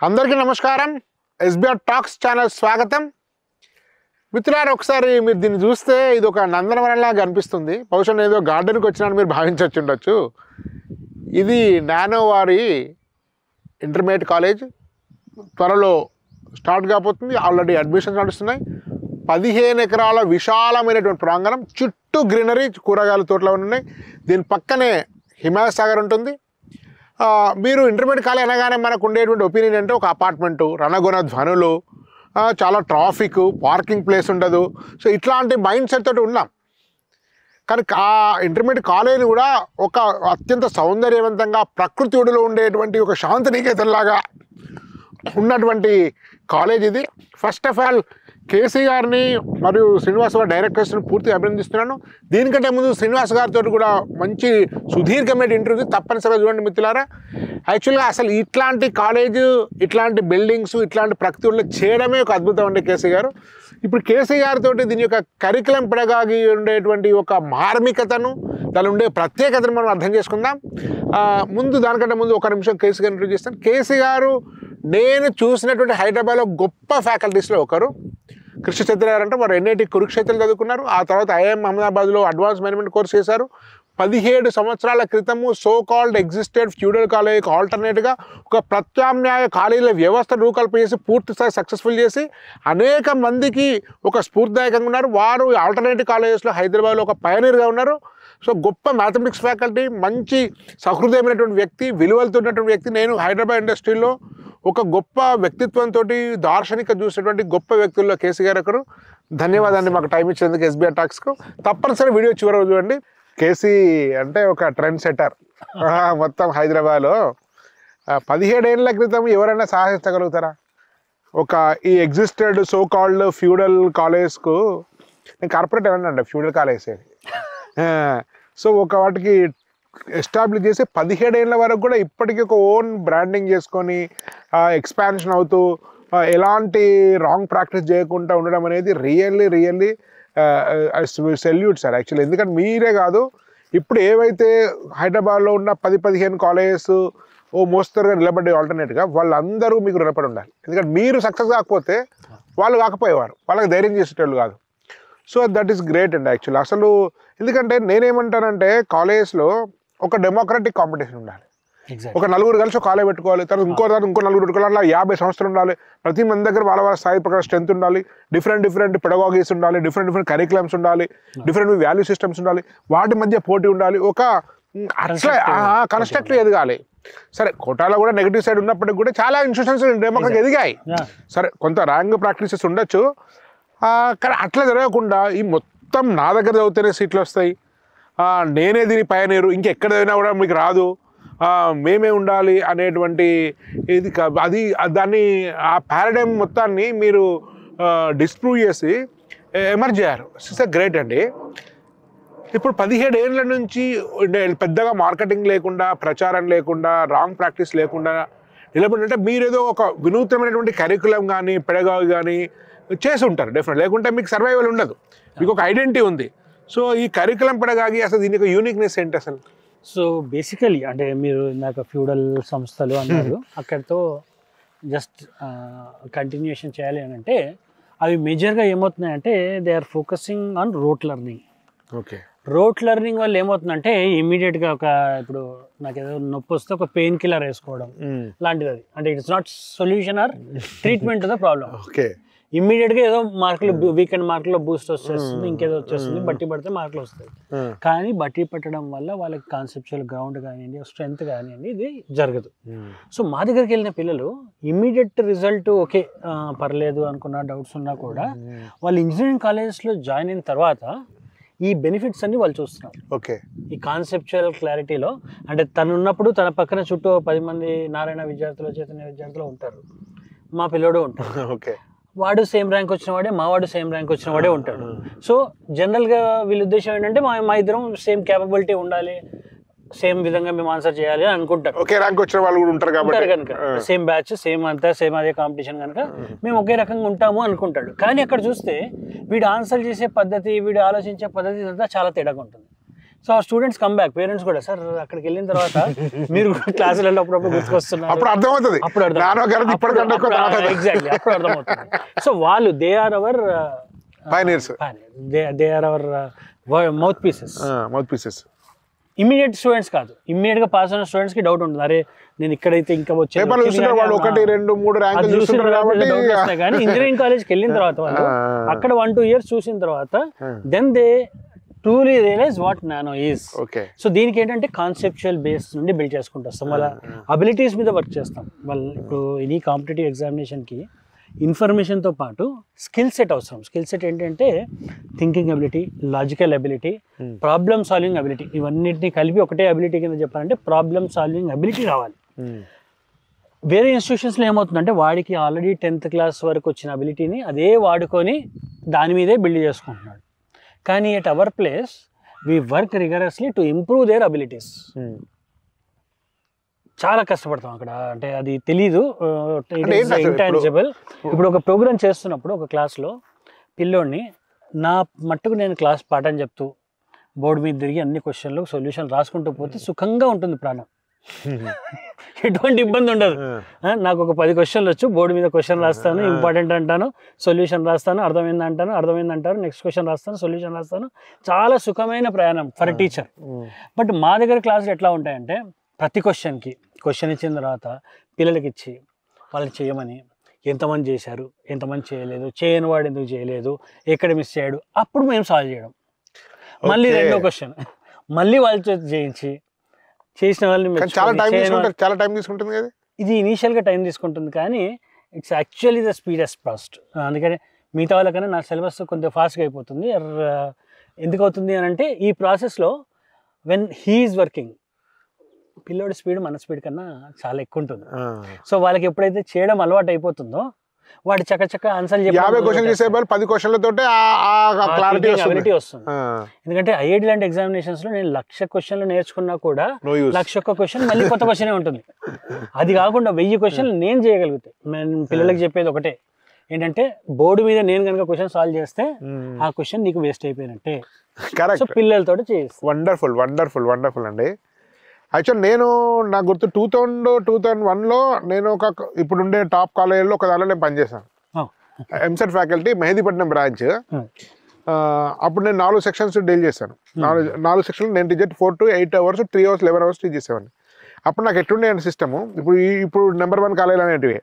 అందరికీ నమస్కారం. SBR talks channel స్వాగతం. మిత్రులారా, ఒకసారి మీరు దీన్ని చూస్తే ఇది ఒక నందనవనంలాగా కనిపిస్తుంది. బహుశా ఏదో గార్డెన్కి వచ్చినట్టు మీరు భావించవచ్చు ఉండొచ్చు. ఇది నానో వారి ఇంటర్మీడియట్ కాలేజ్. త్వరలో స్టార్ట్ కాబోతుంది. ఆల్రెడీ అడ్మిషన్స్ నడుస్తున్నాయి. 15 ఎకరాల విశాలమైనటువంటి ప్రాంగణం, చుట్టూ గ్రీనరీ, కూరగాయల తోటలు ఉన్నాయి. దీని పక్కనే హిమాయత్ సాగర్ ఉంటుంది. మీరు ఇంటర్మీడియట్ కాలేజ్ అనగానే మనకు ఉండేటువంటి ఒపీనియన్ అంటే ఒక అపార్ట్మెంటు, రణగుణ ధ్వనులు, చాలా ట్రాఫిక్, పార్కింగ్ ప్లేస్ ఉండదు. సో ఇట్లాంటి మైండ్ సెట్ తోటి ఉన్నాం. కానీ ఆ ఇంటర్మీడియట్ కాలేజీని కూడా ఒక అత్యంత సౌందర్యవంతంగా ప్రకృతి ఒడిలో ఉండేటువంటి ఒక శాంతినికేతన్లాగా ఉన్నటువంటి కాలేజ్ ఇది. ఫస్ట్ ఆఫ్ ఆల్ కేసీ గారిని మరియు శ్రీనివాస్ గారు డైరెక్టర్స్ని పూర్తిగా అభినందిస్తున్నాను. దీనికంటే ముందు శ్రీనివాస్ గారితో కూడా మంచి సుదీర్ఘమైన ఇంటర్వ్యూ తప్పనిసరిగా చూడండి మిత్రులారా. యాక్చువల్గా అసలు ఇట్లాంటి కాలేజు, ఇట్లాంటి బిల్డింగ్స్, ఇట్లాంటి ప్రకృతిలో చేయడమే ఒక అద్భుతం అండి కేసీ గారు. ఇప్పుడు కేసీ గారితో దీని యొక్క కరికులం పెడగాగి ఉండేటువంటి ఒక మార్మికతను, దాని ఉండే ప్రత్యేకతను మనం అర్థం చేసుకుందాం. దానికంటే ముందు ఒక నిమిషం కేసీ గారిని ఇంట్రడ్యూస్ చేస్తాను. కేసీ గారు నేను చూసినటువంటి హైదరాబాద్లో గొప్ప ఫ్యాకల్టీస్లో ఒకరు. కృష్ణ చైతన్య గారు అంటే వారు ఎన్ఐటి కురుక్షేత్రం చదువుకున్నారు. ఆ తర్వాత ఐఐఎం అహ్మదాబాద్లో అడ్వాన్స్ మేనేజ్మెంట్ కోర్స్ చేశారు. 17 సంవత్సరాల క్రితము సో కాల్డ్ ఎగ్జిస్టెడ్ ఫ్యూడల్ కాలేజీకి ఆల్టర్నేట్గా ఒక ప్రత్యామ్నాయ కాలేజీల వ్యవస్థ రూపకల్పన చేసి పూర్తిస్థాయి సక్సెస్ఫుల్ చేసి అనేక మందికి ఒక స్ఫూర్తిదాయకంగా ఉన్నారు. వారు ఆల్టర్నేటివ్ కాలేజెస్లో హైదరాబాద్లో ఒక పయనీర్గా ఉన్నారు. సో గొప్ప మ్యాథమెటిక్స్ ఫ్యాకల్టీ, మంచి సహృదయమైనటువంటి వ్యక్తి, విలువలతో ఉన్నటువంటి వ్యక్తి. నేను హైదరాబాద్ ఇండస్ట్రీలో ఒక గొప్ప వ్యక్తిత్వంతో దార్శనిక చూసినటువంటి గొప్ప వ్యక్తుల్లో కేసీ గారు ఒకరు. ధన్యవాదాన్ని మాకు టైం ఇచ్చినందుకు ఎస్బిఆర్ టాక్స్కు. తప్పనిసరి వీడియో చివరి చూడండి. కేసీ అంటే ఒక ట్రెండ్ సెటర్. మొత్తం హైదరాబాద్లో 17 ఏళ్ల క్రితం ఎవరైనా సాహసించగలుగుతారా? ఒక ఈ ఎగ్జిస్టెడ్ సో కాల్డ్ ఫ్యూడల్ కాలేజ్కు, నేను కార్పొరేట్ ఏమన్నా ఫ్యూడల్ కాలేజ్ అది. సో ఒక వాటికి ఎస్టాబ్లిష్ చేసి 17 ఏళ్ళ వరకు కూడా ఇప్పటికీ ఒక ఓన్ బ్రాండింగ్ చేసుకొని ఎక్స్పాన్షన్ అవుతూ ఎలాంటి రాంగ్ ప్రాక్టీస్ చేయకుండా ఉండడం అనేది రియల్లీ సెల్యూట్ సార్ యాక్చువల్లీ. ఎందుకంటే మీరే కాదు, ఇప్పుడు ఏవైతే హైదరాబాద్లో ఉన్న 10-15 కాలేజెస్ ఓ మోస్తరుగా నిలబడే ఆల్టర్నేట్గా వాళ్ళందరూ మీకు రుణపడి ఉండాలి. ఎందుకంటే మీరు సక్సెస్ కాకపోతే వాళ్ళు కాకపోయేవారు, వాళ్ళకి ధైర్యం చేసేటోళ్ళు కాదు. సో దట్ ఈస్ గ్రేట్ అండి యాక్చువల్లీ. అసలు ఎందుకంటే నేనేమంటానంటే కాలేజ్లో ఒక డెమోక్రటిక్ కాంపిటీషన్ ఉండాలి. ఒక నలుగురు కలిసి ఒక కాలేజ్ పెట్టుకోవాలి, తర్వాత ఇంకో నలుగురు పెట్టుకోవాలి. అలా 50 సంవత్సరాలు ఉండాలి. ప్రతి మంది దగ్గర వాళ్ళ స్థాయి ప్రకారం స్ట్రెంత్ ఉండాలి. డిఫరెంట్ పెడగాగీస్ ఉండాలి. డిఫరెంట్ కరికులమ్స్ ఉండాలి. డిఫరెంట్ వాల్యూ సిస్టమ్స్ ఉండాలి. వాటి మధ్య పోటీ ఉండాలి. ఒక అట్లా కన్స్ట్రక్టివ్ ఎదగాలి. సరే, కోటాలో కూడా నెగిటివ్ సైడ్ ఉన్నప్పటికి కూడా చాలా ఇన్స్టిట్యూషన్స్ డెమోక్రటిక్ ఎదిగాయి. సరే, కొంత ర్యాంక్ ప్రాక్టీసెస్ ఉండొచ్చు. కానీ అట్లా జరగకుండా ఈ మొత్తం నా దగ్గర చదివితేనే సీట్లు వస్తాయి, నేనే దీని పయనీరు, ఇంకెక్కడ చదివినా కూడా మీకు రాదు, మేమే ఉండాలి అనేటువంటి ఇది దాన్ని ఆ పారాడైమ్ మొత్తాన్ని మీరు డిస్ప్రూవ్ చేసి ఎమర్జ్ అయ్యారు. ఇట్స్ గ్రేట్ అండి. ఇప్పుడు 17 ఏళ్ళ నుంచి పెద్దగా మార్కెటింగ్ లేకుండా, ప్రచారం లేకుండా, రాంగ్ ప్రాక్టీస్ లేకుండా నిలబడినట్టే మీరేదో ఒక వినూత్నమైనటువంటి కరికులం కానీ పెడగావి కానీ చేసి ఉంటారు డెఫినెట్. లేకుంటే మీకు సర్వైవల్ ఉండదు, మీకు ఒక ఐడెంటిటీ ఉంది. సో ఈ కరికులం పెడగాగి అసలు దీనికి యూనిక్నెస్ ఏంటి అసలు? సో బేసికలీ అంటే మీరు ఇందాక ఫ్యూడల్ సంస్థలు అన్నారు, అక్కడితో జస్ట్ కంటిన్యూషన్ చేయాలి అని అంటే అవి మేజర్గా ఏమవుతున్నాయంటే they are focusing on rote learning. Okay, rote learning వల్ల ఏమవుతుందంటే ఇమీడియట్గా నాకు ఏదో నొప్పి వస్తే ఒక పెయిన్ కిల్లర్ వేసుకోవడం లాంటిది. అది అంటే it's not solution or treatment the problem. Okay, ఇమ్మీడియట్గా ఏదో మార్కులు వీకెండ్ మార్కులో బూస్ట్ వచ్చేస్తుంది, ఇంకేదో వచ్చేస్తుంది, బట్టి పడితే మార్కులు వస్తాయి. కానీ బట్టి పెట్టడం వల్ల వాళ్ళకి కాన్సెప్చువల్ గ్రౌండ్ కానివ్వండి, స్ట్రెంగ్త్ కానివ్వండి, ఇది జరగదు. సో మా దగ్గరికి వెళ్ళిన పిల్లలు ఇమ్మీడియట్ రిజల్ట్ ఓకే పర్లేదు అనుకున్న డౌట్స్ ఉన్నా కూడా వాళ్ళు ఇంజనీరింగ్ కాలేజెస్లో జాయిన్ అయిన తర్వాత ఈ బెనిఫిట్స్ అన్ని వాళ్ళు చూస్తున్నారు. ఓకే, ఈ కాన్సెప్చువల్ క్లారిటీలో అంటే తను ఉన్నప్పుడు తన పక్కన చుట్టూ 10 మంది నారాయణ విద్యార్థులు, చైతన్య విద్యార్థులు ఉంటారు, మా పిల్లడు ఉంటాడు. ఓకే, వాడు సేమ్ ర్యాంక్ వచ్చిన వాడే, మావాడు సేమ్ ర్యాంక్ వచ్చిన వాడే ఉంటాడు. సో జనరల్గా వీళ్ళ ఉద్దేశం ఏంటంటే మా ఇద్దరం సేమ్ క్యాపబిలిటీ ఉండాలి, సేమ్ విధంగా మేము ఆన్సర్ చేయాలి అని అనుకుంటారు. ఒకే ర్యాంక్ వచ్చిన వాళ్ళు కూడా ఉంటారు కాబట్టి కనుక సేమ్ బ్యాచ్, సేమ్ అంతా సేమ్ అదే కాంపిటీషన్ కనుక మేము ఒకే రకంగా ఉంటాము అనుకుంటాడు. కానీ అక్కడ చూస్తే వీడు ఆన్సర్ చేసే పద్ధతి, వీడు ఆలోచించే పద్ధతి అంతా చాలా తేడాగా ఉంటుంది. సో ఆ స్టూడెంట్స్ కమ్ బ్యాక్, పేరెంట్స్ కూడా సార్ అక్కడికి వెళ్ళిన తర్వాత మీరు క్లాసులలో అప్పుడప్పుడు గుర్తుకొస్తున్నారు, అప్పుడు అర్థమవుతుంది, అప్పుడు ఎగ్జాక్ట్లీ అప్పుడు అర్థమవుతుంది. సో వాళ్ళు they are our pioneers, they are our mouthpieces. Immediate students కాదు, ఇమీడియట్ గా పాస్ అయిన స్టూడెంట్స్ కి డౌట్ ఉంటుంది, అరే నేను ఇక్కడైతే ఇంకా వచ్చే వాళ్ళు 1, 2, 3 ర్యాంకులు చూస్తున్నారు కాబట్టి. కానీ ఇంజనీరింగ్ కాలేజ్కి వెళ్ళిన తర్వాత వాళ్ళు అక్కడ 1-2 ఇయర్స్ చూసిన తర్వాత then they truly realise what nano is. So దీనికి ఏంటంటే కాన్సెప్చువల్ బేస్ నుండి బిల్డ్ చేసుకుంటూ వస్తాం, వాళ్ళ అబిలిటీస్ మీద వర్క్ చేస్తాం. వాళ్ళు ఇప్పుడు ఎనీ కాంపిటేటివ్ ఎగ్జామినేషన్కి ఇన్ఫర్మేషన్తో పాటు స్కిల్ సెట్ అవసరం. స్కిల్ సెట్ ఏంటంటే thinking ability, logical ability, problem solving ability, ఇవన్నిటిని కలిపి ఒకటే అబిలిటీ కింద చెప్పాలంటే ప్రాబ్లమ్ సాల్వింగ్ అబిలిటీ రావాలి. వేరే ఇన్స్టిట్యూషన్స్లో ఏమవుతుందంటే వాడికి ఆల్రెడీ 10th క్లాస్ వరకు వచ్చిన అబిలిటీని అదే వాడుకొని దాని మీదే బిల్డ్ చేసుకుంటున్నాడు. కానీ at our place we work rigorously to improve their abilities. చాలా కష్టపడతాం అక్కడ, అంటే అది తెలీదు, ఇంటాంజిబుల్. ఇప్పుడు ఒక ప్రోగ్రామ్ చేస్తున్నప్పుడు ఒక క్లాస్లో పిల్లోడిని నా మట్టుకు నేను క్లాస్ పాఠం చెప్తూ బోర్డు మీద తిరిగి అన్ని క్వశ్చన్లు సొల్యూషన్ రాసుకుంటూ పోతే సుఖంగా ఉంటుంది ప్రాణం, ఎటువంటి ఇబ్బంది ఉండదు. నాకు ఒక 10 క్వశ్చన్లు వచ్చు, బోర్డు మీద క్వశ్చన్ రాస్తాను, ఇంపార్టెంట్ అంటాను, సొల్యూషన్ రాస్తాను, అర్థమైందంటారు, నెక్స్ట్ క్వశ్చన్ రాస్తాను, సొల్యూషన్ రాస్తాను. చాలా సుఖమైన ప్రయాణం ఫర్ టీచర్. బట్ మా దగ్గర క్లాసులు ఎట్లా ఉంటాయంటే ప్రతి క్వశ్చన్ ఇచ్చిన తర్వాత పిల్లలకి ఇచ్చి వాళ్ళకి చేయమని, ఎంతమంది చేశారు, ఎంతమంది చేయలేదు, చేయని వాడు ఎందుకు చేయలేదు, ఎక్కడ మిస్ అయ్యాడు, అప్పుడు మేము సాల్వ్ చేయడం. మళ్ళీ రెండో క్వశ్చన్ మళ్ళీ వాళ్ళతో చేయించి చేసిన వాళ్ళని చాలా టైం తీసుకుంటుంది కదా. ఇది ఇనీషియల్గా టైం తీసుకుంటుంది కానీ it's actually the speediest fast. అందుకని మిగతా వాళ్ళకన్నా నా సిలబస్ కొంచెం ఫాస్ట్గా అయిపోతుంది. ఎందుకు అవుతుంది అని అంటే ఈ ప్రాసెస్లో వెన్ హీఈస్ వర్కింగ్ పిల్లోడి స్పీడ్ మన స్పీడ్ కన్నా చాలా ఎక్కువ ఉంటుంది. సో వాళ్ళకి ఎప్పుడైతే చేయడం అలవాటు అయిపోతుందో వాడు చక్కచక్క ఆన్సర్ 50 క్వశ్చన్లు చేసే వాళ్ళు 10 క్వశ్చన్లతోటే క్లారిటీ వస్తుంది. ఎందుకంటే ఐఐటి లాంటి ఎగ్జామినేషన్స్ లో నేను 1,00,000 క్వశ్చన్లు నేర్చుకున్నా కూడా 1,00,000 క్వశ్చన్ మళ్ళీ కొత్త క్వశ్చనే ఉంటుంది. అది కాకుండా 1000 క్వశ్చన్లు నేను చేయగలిగితే, నేను పిల్లలకి చెప్పేది ఒకటే ఏంటంటే బోర్డు మీద నేను కనుక క్వశ్చన్ సాల్వ్ చేస్తే ఆ క్వశ్చన్ నీకు వేస్ట్ అయిపోయినట్టే. సో పిల్లలతో చేసి వండర్ఫుల్ అండి. యాక్చువల్ నేను నాకు గుర్తు 2001లో నేను ఒక ఇప్పుడుండే టాప్ కాలేజీలో ఒక దానిలో నేను పనిచేశాను, ఎంసెట్ ఫ్యాకల్టీ, మెహదీపట్నం బ్రాంచ్. అప్పుడు నేను 4 సెక్షన్స్ డీల్ చేశాను. 4 సెక్షన్లు నేను teacher 4 to 8 hours, 3 hours, 11 hours teach చేసేవాడిని. అప్పుడు నాకు ఎట్లుండే అంటే సిస్టము, ఇప్పుడు నెంబర్ 1 కాలేజీలు అనేటివి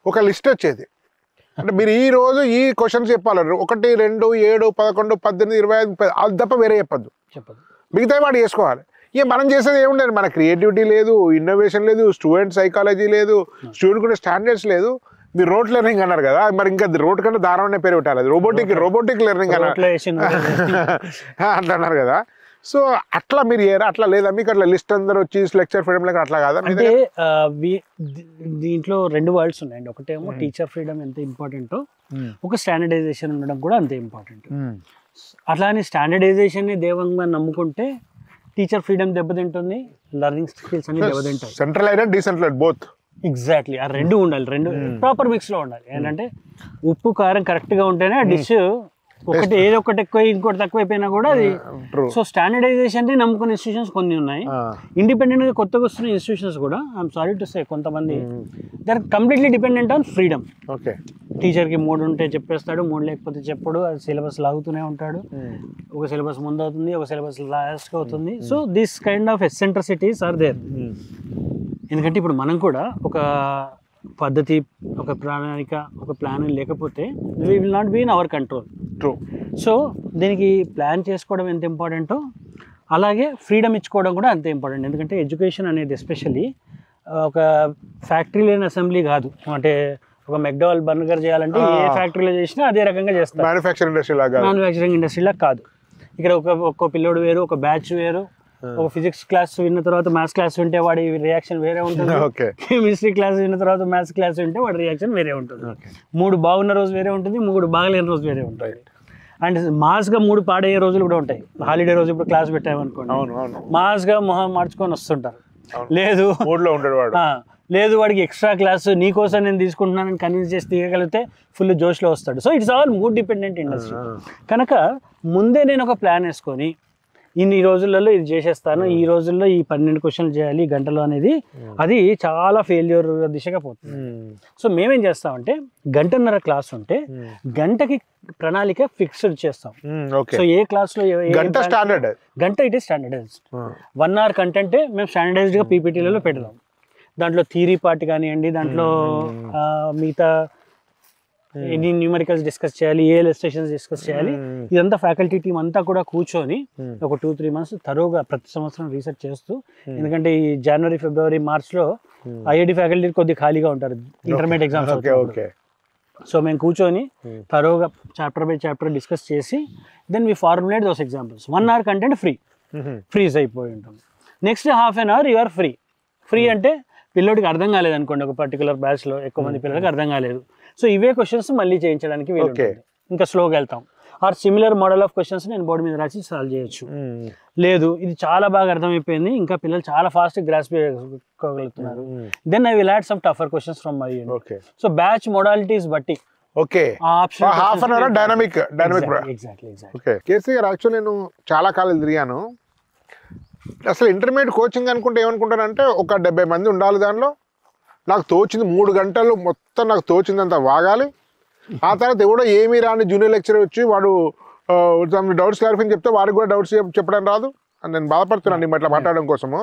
ఒక లిస్ట్ వచ్చేది. అంటే మీరు ఈ రోజు ఈ క్వశ్చన్స్ చెప్పాలి, 1, 2, 7, 11, 18, 25 అది తప్ప వేరే చెప్పద్దు, మిగతా వాడు చేసుకోవాలి. ఇక మనం చేసేది ఏముండదు, మన క్రియేటివిటీ లేదు, ఇన్నోవేషన్ లేదు, స్టూడెంట్ సైకాలజీ లేదు, స్టూడెంట్ కూడా స్టాండర్డ్స్ లేదు. మీరు రోట్ లెర్నింగ్ అన్నారు కదా, మరి ఇంకా రోట్ కంటే దారుణమైన పేరు పెట్టాలి, అది రోబోటిక్ లెర్నింగ్ అట్లా అన్నారు కదా. సో అట్లా మీరు అట్లా లేదా మీకు అట్లా లిస్ట్ అందరూ వచ్చి లెక్చర్ ఫ్రీడమ్ లేక అట్లా కాదా? అంటే దీంట్లో 2 వర్డ్స్ ఉన్నాయండి. ఒకటేమో టీచర్ ఫ్రీడమ్ ఎంత ఇంపార్టెంటో, ఒక స్టాండర్డైజేషన్ ఉండడం కూడా అంతే ఇంపార్టెంట్. అట్లానే స్టాండర్డైజేషన్ దేవంగా నమ్ముకుంటే టీచర్ ఫ్రీడమ్ దెబ్బతింటుంది, లెర్నింగ్ స్కిల్స్ అన్ని దెబ్బతింటాయి. Centralised, decentralised both. ఎగ్జాక్ట్లీ, ఆ 2 ఉండాలి, 2 ప్రాపర్ మిక్స్లో ఉండాలి. ఏంటంటే ఉప్పు కారం కరెక్ట్గా ఉంటేనే ఆ డిష్ ఏదో ఒకటి ఎక్కువ ఇంకోటి తక్కువ అయిపోయినా కూడా అది. సో స్టాండర్డైజేషన్ నమ్ముకునే ఇన్స్టిట్యూషన్స్ కొన్ని ఉన్నాయి. ఇండిపెండెంట్గా కొత్తగా వస్తున్న ఇన్స్టిట్యూషన్స్ కూడా ఐఎమ్ సారీ టు సే కొంతమంది they are completely dependent on freedom. టీచర్కి 3 ఉంటే చెప్పేస్తాడు, 3 లేకపోతే చెప్పడు, అది సిలబస్ లాగుతూనే ఉంటాడు. ఒక సిలబస్ ముందు అవుతుంది, ఒక సిలబస్ లాస్ట్గా అవుతుంది. So this kind of eccentricities are there. ఎందుకంటే ఇప్పుడు మనం కూడా ఒక పద్ధతి, ఒక ప్రణాళిక, ఒక ప్లాన్ లేకపోతే we will not be in our control. True. So దీనికి ప్లాన్ చేసుకోవడం ఎంత ఇంపార్టెంటో అలాగే ఫ్రీడమ్ ఇచ్చుకోవడం కూడా అంతే ఇంపార్టెంట్. ఎందుకంటే ఎడ్యుకేషన్ అనేది ఎస్పెషల్లీ ఒక ఫ్యాక్టరీ లేని అసెంబ్లీ కాదు. అంటే ఒక మెక్డోవల్ బర్గర్ చేయాలంటే ఏ ఫ్యాక్టరీలో చేసినా అదే రకంగా చేస్తారు, మ్యానుఫ్యాక్చరింగ్ ఇండస్ట్రీలా కాదు. ఇక్కడ ఒక్కో పిల్లోడు వేరు, ఒక బ్యాచ్ వేరు. ఒక ఫిజిక్స్ క్లాస్ విన్న తర్వాత మ్యాథ్స్ క్లాస్ వింటే వాడి రియాక్షన్ వేరే ఉంటుంది, కెమిస్ట్రీ క్లాస్ విన్న తర్వాత మ్యాథ్స్ క్లాస్ వింటే వాడి రియాక్షన్ వేరే ఉంటుంది. 3 బాగున్న రోజు వేరే ఉంటుంది, 3 బాగలేని రోజు వేరే ఉంటుంది. అండ్ మాస్గా 3 పాడయ్యే రోజులు కూడా ఉంటాయి. హాలిడే రోజు ఇప్పుడు క్లాస్ పెట్టామనుకోండి, మాస్గా మొహం మార్చుకొని వస్తుంటారు. లేదు వాడికి ఎక్స్ట్రా క్లాస్ నీకోసం నేను తీసుకుంటున్నానని కన్విన్స్ చేసి తీయగలిగితే ఫుల్ జోష్లో వస్తాడు. So it's all mood dependent industry. కనుక ముందే నేను ఒక ప్లాన్ వేసుకొని ఇన్ని రోజులలో ఇది చేసేస్తాను, ఈ రోజుల్లో ఈ 12 క్వశ్చన్లు చేయాలి గంటలో అనేది అది చాలా ఫెయిల్యూర్ దిశగా పోతుంది. సో మేమేం చేస్తామంటే గంటన్నర క్లాస్ ఉంటే గంటకి ప్రణాళిక ఫిక్స్డ్ చేస్తాం. సో ఏ క్లాస్లో గంట స్టాండర్డ్, గంట ఇట్ ఈస్ స్టాండర్డైజ్డ్. 1 hour కంటెంటే మేము స్టాండర్డైజ్డ్గా పీపీటీలలో పెడదాం. దాంట్లో థియరీ పార్ట్ కానివ్వండి, దాంట్లో మిగతా ఎన్ని న్యూమరికల్స్ డిస్కస్ చేయాలి, ఏ ఇలస్ట్రేషన్స్ డిస్కస్ చేయాలి, ఇదంతా ఫ్యాకల్టీ టీం అంతా కూడా కూర్చొని ఒక 2-3 months తరువుగా ప్రతి సంవత్సరం రీసెర్చ్ చేస్తూ, ఎందుకంటే ఈ జనవరి, ఫిబ్రవరి, మార్చ్లో ఐఐటి ఫ్యాకల్టీ కొద్దిగా ఖాళీగా ఉంటారు ఇంటర్మీడియట్ ఎగ్జామ్స్. సో మేము కూర్చొని తరువుగా చాప్టర్ బై చాప్టర్ డిస్కస్ చేసి then we formulate those examples. 1 hour content freeze అయిపోయి ఉంటుంది. Next ½ an hour you are free అంటే పిల్లోడికి అర్థం కాలేదు అనుకోండి, ఒక పర్టికులర్ బ్యాచ్లో ఎక్కువ మంది పిల్లలకి అర్థం కాలేదు, సో ఇవే క్వశ్చన్స్ మళ్ళీ చేయించడానికి వీలు ఉంటుంది. ఇంకా స్లోగా వెళ్తాం. Or similar model of questions నేను బోర్డు మీద రాసి సాల్వ్ చేయొచ్చు. లేదు ఇది చాలా బాగా అర్థమైపోయింది, ఇంకా పిల్లలు చాలా ఫాస్ట్ గ్రాస్ప్ చేసుకోగలుగుతున్నారు, then I will add some tougher questions from my end. So batch modalities బట్టి ½ an hour dynamic. Exactly. KC గారు, యాక్చువల్లీ నేను చాలా కాలేజ్ తిరిగాను. అసలు ఇంటర్మీడియట్ కోచింగ్ అనుకుంటే ఏమనుకుంటానంటే ఒక 70 మంది ఉండాలి, దానిలో నాకు తోచింది 3 గంటలు మొత్తం నాకు తోచిందంత వాగాలి. ఆ తర్వాత ఎవడో ఏమీ రాని జూనియర్ లెక్చరర్ వచ్చి వాడు డౌట్స్ క్లారిఫై చెప్తే వాడికి కూడా డౌట్స్ చెప్పడం రాదు అని నేను బాధపడుతున్నాను ఇట్లా మాట్లాడడం కోసము.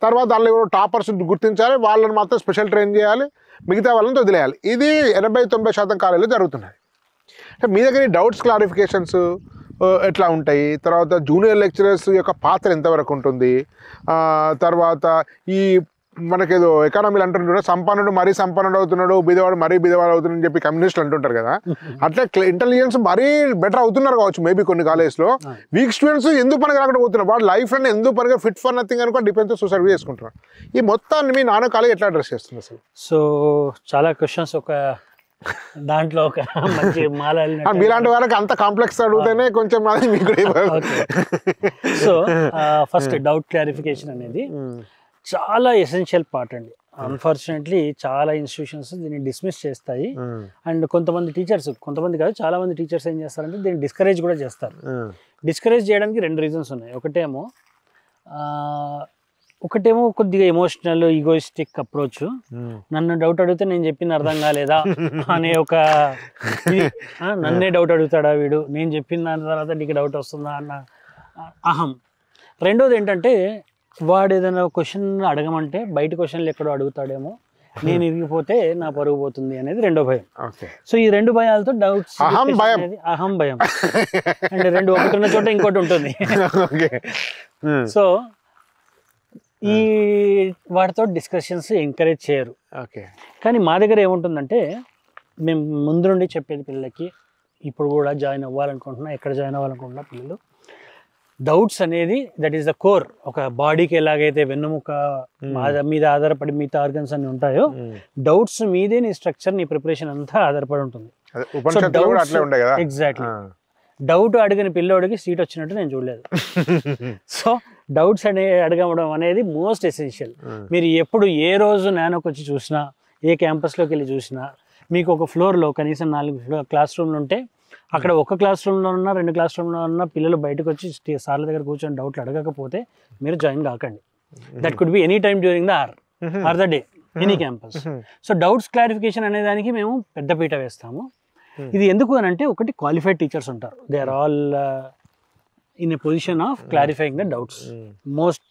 తర్వాత దానిలో ఎవరో టాపర్స్ గుర్తించాలి, వాళ్ళని మాత్రం స్పెషల్ ట్రైన్ చేయాలి, మిగతా వాళ్ళని వదిలేయాలి. ఇది 80-90% కాలేజీలో జరుగుతున్నాయి. అంటే మీ దగ్గర డౌట్స్ క్లారిఫికేషన్స్ ఎట్లా ఉంటాయి, తర్వాత జూనియర్ లెక్చరర్స్ యొక్క పాత్ర ఎంతవరకు ఉంటుంది, తర్వాత ఈ మనకేదో ఎకానమీలు అంటుంటారు సంపన్నుడు మరీ సంపన్నుడు అవుతున్నాడు, బీదవాడు మరీ బీదవాడు అవుతున్నాడు అని చెప్పి కమ్యూనిస్టులు అంటుంటారు కదా, అట్లా ఇంటెలిజెన్స్ మరీ బెటర్ అవుతున్నారు కావచ్చు మేబీ కొన్ని కాలేజ్లో. వీక్ స్టూడెంట్స్ ఎందుకు పనికి రాకుండా పోతున్నారు, వాడు లైఫ్ లో ఎందుకు పనిగా ఫిట్ ఫర్ నథింగ్ అనుకో డిఫెన్స్ సూసైడ్ చేసుకుంటున్నారు. ఈ మొత్తాన్ని మీ నాన్న కాలేజ్ ఎట్లా అడ్రస్ చేస్తుంది అసలు? సో చాలా క్వశ్చన్స్ ఒక దాంట్లో ఒక మంచి మాల మీలాంటి వాళ్ళకి అంత కాంప్లెక్స్ అడిగితేనే కొంచెం సో ఫస్ట్ డౌట్ క్లారిఫికేషన్ అనేది చాలా ఎసెన్షియల్ పార్ట్ అండి. అన్ఫార్చునేట్లీ చాలా ఇన్స్టిట్యూషన్స్ దీన్ని డిస్మిస్ చేస్తాయి. అండ్ కొంతమంది టీచర్స్, కొంతమంది కాదు చాలా మంది టీచర్స్ ఏం చేస్తారంటే దీన్ని డిస్కరేజ్ కూడా చేస్తారు. డిస్కరేజ్ చేయడానికి 2 రీజన్స్ ఉన్నాయి. ఒకటేమో కొద్దిగా ఎమోషనల్ ఈగోయిస్టిక్ అప్రోచ్, నన్ను డౌట్ అడిగితే నేను చెప్పింది అర్థం కాలేదా అనే ఒక నన్నే డౌట్ అడుగుతాడా వీడు, నేను చెప్పిన దాని తర్వాత నీకు డౌట్ వస్తుందా అన్న అహం. రెండోది ఏంటంటే వాడు ఏదైనా క్వశ్చన్ అడగమంటే బయట క్వశ్చన్లు ఎక్కడో అడుగుతాడేమో, నేను ఇరిగిపోతే నా పరుగు పోతుంది అనేది రెండో భయం. సో ఈ 2 భయాలతో డౌట్స్ అహం భయం అండ్ 2 ఒకటి ఉన్న చోట ఇంకోటి ఉంటుంది. సో ఈ వాటితో డిస్కషన్స్ ఎంకరేజ్ చేయరు. కానీ మా దగ్గర ఏముంటుందంటే మేము ముందు నుండి చెప్పేది పిల్లలకి, ఇప్పుడు కూడా జాయిన్ అవ్వాలనుకుంటున్నా, ఎక్కడ జాయిన్ అవ్వాలనుకుంటున్నా పిల్లలు, డౌట్స్ అనేది దట్ ఈస్ ద కోర్. ఒక బాడీకి ఎలాగైతే వెన్నుముక మీద ఆధారపడి మిగతా ఆర్గన్స్ అన్ని ఉంటాయో, డౌట్స్ మీదే నీ స్ట్రక్చర్, నీ ప్రిపరేషన్ అంతా ఆధారపడి ఉంటుంది. ఎగ్జాక్ట్లీ. డౌట్ అడిగిన పిల్లోడికి సీట్ వచ్చినట్టు నేను చూడలేదు. సో డౌట్స్ అడగడం అనేది మోస్ట్ ఎసెన్షియల్. మీరు ఎప్పుడు ఏ రోజు నానోకి వచ్చి చూసినా, ఏ క్యాంపస్లోకి వెళ్ళి చూసినా, మీకు ఒక ఫ్లోర్లో కనీసం 4 క్లాస్ రూమ్లు ఉంటే అక్కడ ఒక క్లాస్ రూమ్లో ఉన్న 2 క్లాస్ రూమ్లో ఉన్న పిల్లలు బయటకు వచ్చి సార్ల దగ్గర కూర్చొని డౌట్లు అడగకపోతే మీరు జాయిన్ కాకండి. That could be any time during the or the day, any campus. So doubts clarification అనే దానికి మేము పెద్దపీట వేస్తాము. ఇది ఎందుకు అని అంటే, ఒకటి క్వాలిఫైడ్ టీచర్స్ ఉంటారు, they are all in a position of clarifying the doubts. Most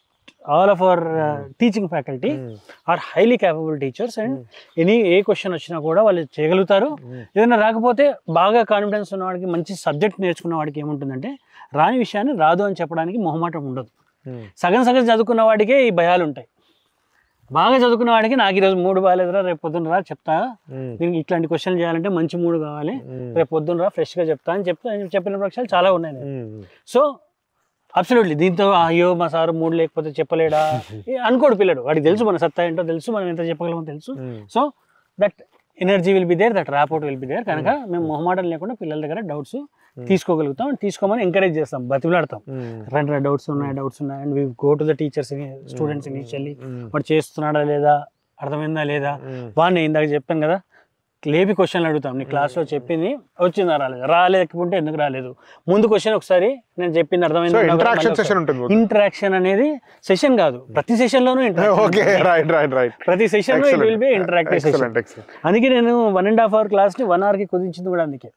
all of our teaching faculty are highly capable teachers and A question వచ్చినా కూడా వాళ్ళు చేయగలుగుతారు. ఏదైనా రాకపోతే బాగా కాన్ఫిడెన్స్ ఉన్నవాడికి, మంచి సబ్జెక్ట్ నేర్చుకున్న వాడికి ఏముంటుందంటే రాని విషయాన్ని రాదు అని చెప్పడానికి మొహమాటం ఉండదు. సగం చదువుకున్న వాడికే ఈ భయాలు ఉంటాయి. బాగా చదువుకున్న వాడికి నాకు ఈరోజు మూడు బాగాలేదురా, రేపు పొద్దున్న రా చెప్తా, దీనికి ఇట్లాంటి క్వశ్చన్లు చేయాలంటే మంచి మూడు కావాలి, రేపు పొద్దున్న రా ఫ్రెష్గా చెప్తా అని చెప్పిన పక్షాలు చాలా ఉన్నాయి. సో అబ్సల్యూట్లీ దీంతో అయ్యో మా సార్ మూడు లేకపోతే చెప్పలేడా అనుకోడు పిల్లడు. వాడికి తెలుసు మన సత్తా ఏంటో తెలుసు, మనం ఎంత చెప్పగలమో తెలుసు. So that energy will be there, that rapport will be there. కనుక మేము మొహమాటం లేకుండా పిల్లల దగ్గర డౌట్స్ తీసుకోగలుగుతాం, తీసుకోమని ఎంకరేజ్ చేస్తాం, బతిమలాడతాం. రండి డౌట్స్ ఉన్నాయి and we go to the teachers, students initially వాడు చేస్తున్నాడా లేదా, అర్థమైందా లేదా, వాడిని ఇందాక చెప్పాను కదా లేపి క్వశ్చన్లు అడుగుతాం. నీ క్లాస్లో చెప్పింది వచ్చిందా రాలేదు, రాలేకపోతే ఎందుకు రాలేదు, ముందు క్వశ్చన్ ఒకసారి నేను చెప్పింది అర్థమైంది. ఇంటరాక్షన్ అనేది సెషన్ కాదు, ప్రతి సెషన్లోనూ ప్రతి సెషన్లో it will be interactive session. అందుకే నేను 1.5 hour క్లాస్ని 1 hour కుదించింది కూడా అందుకే.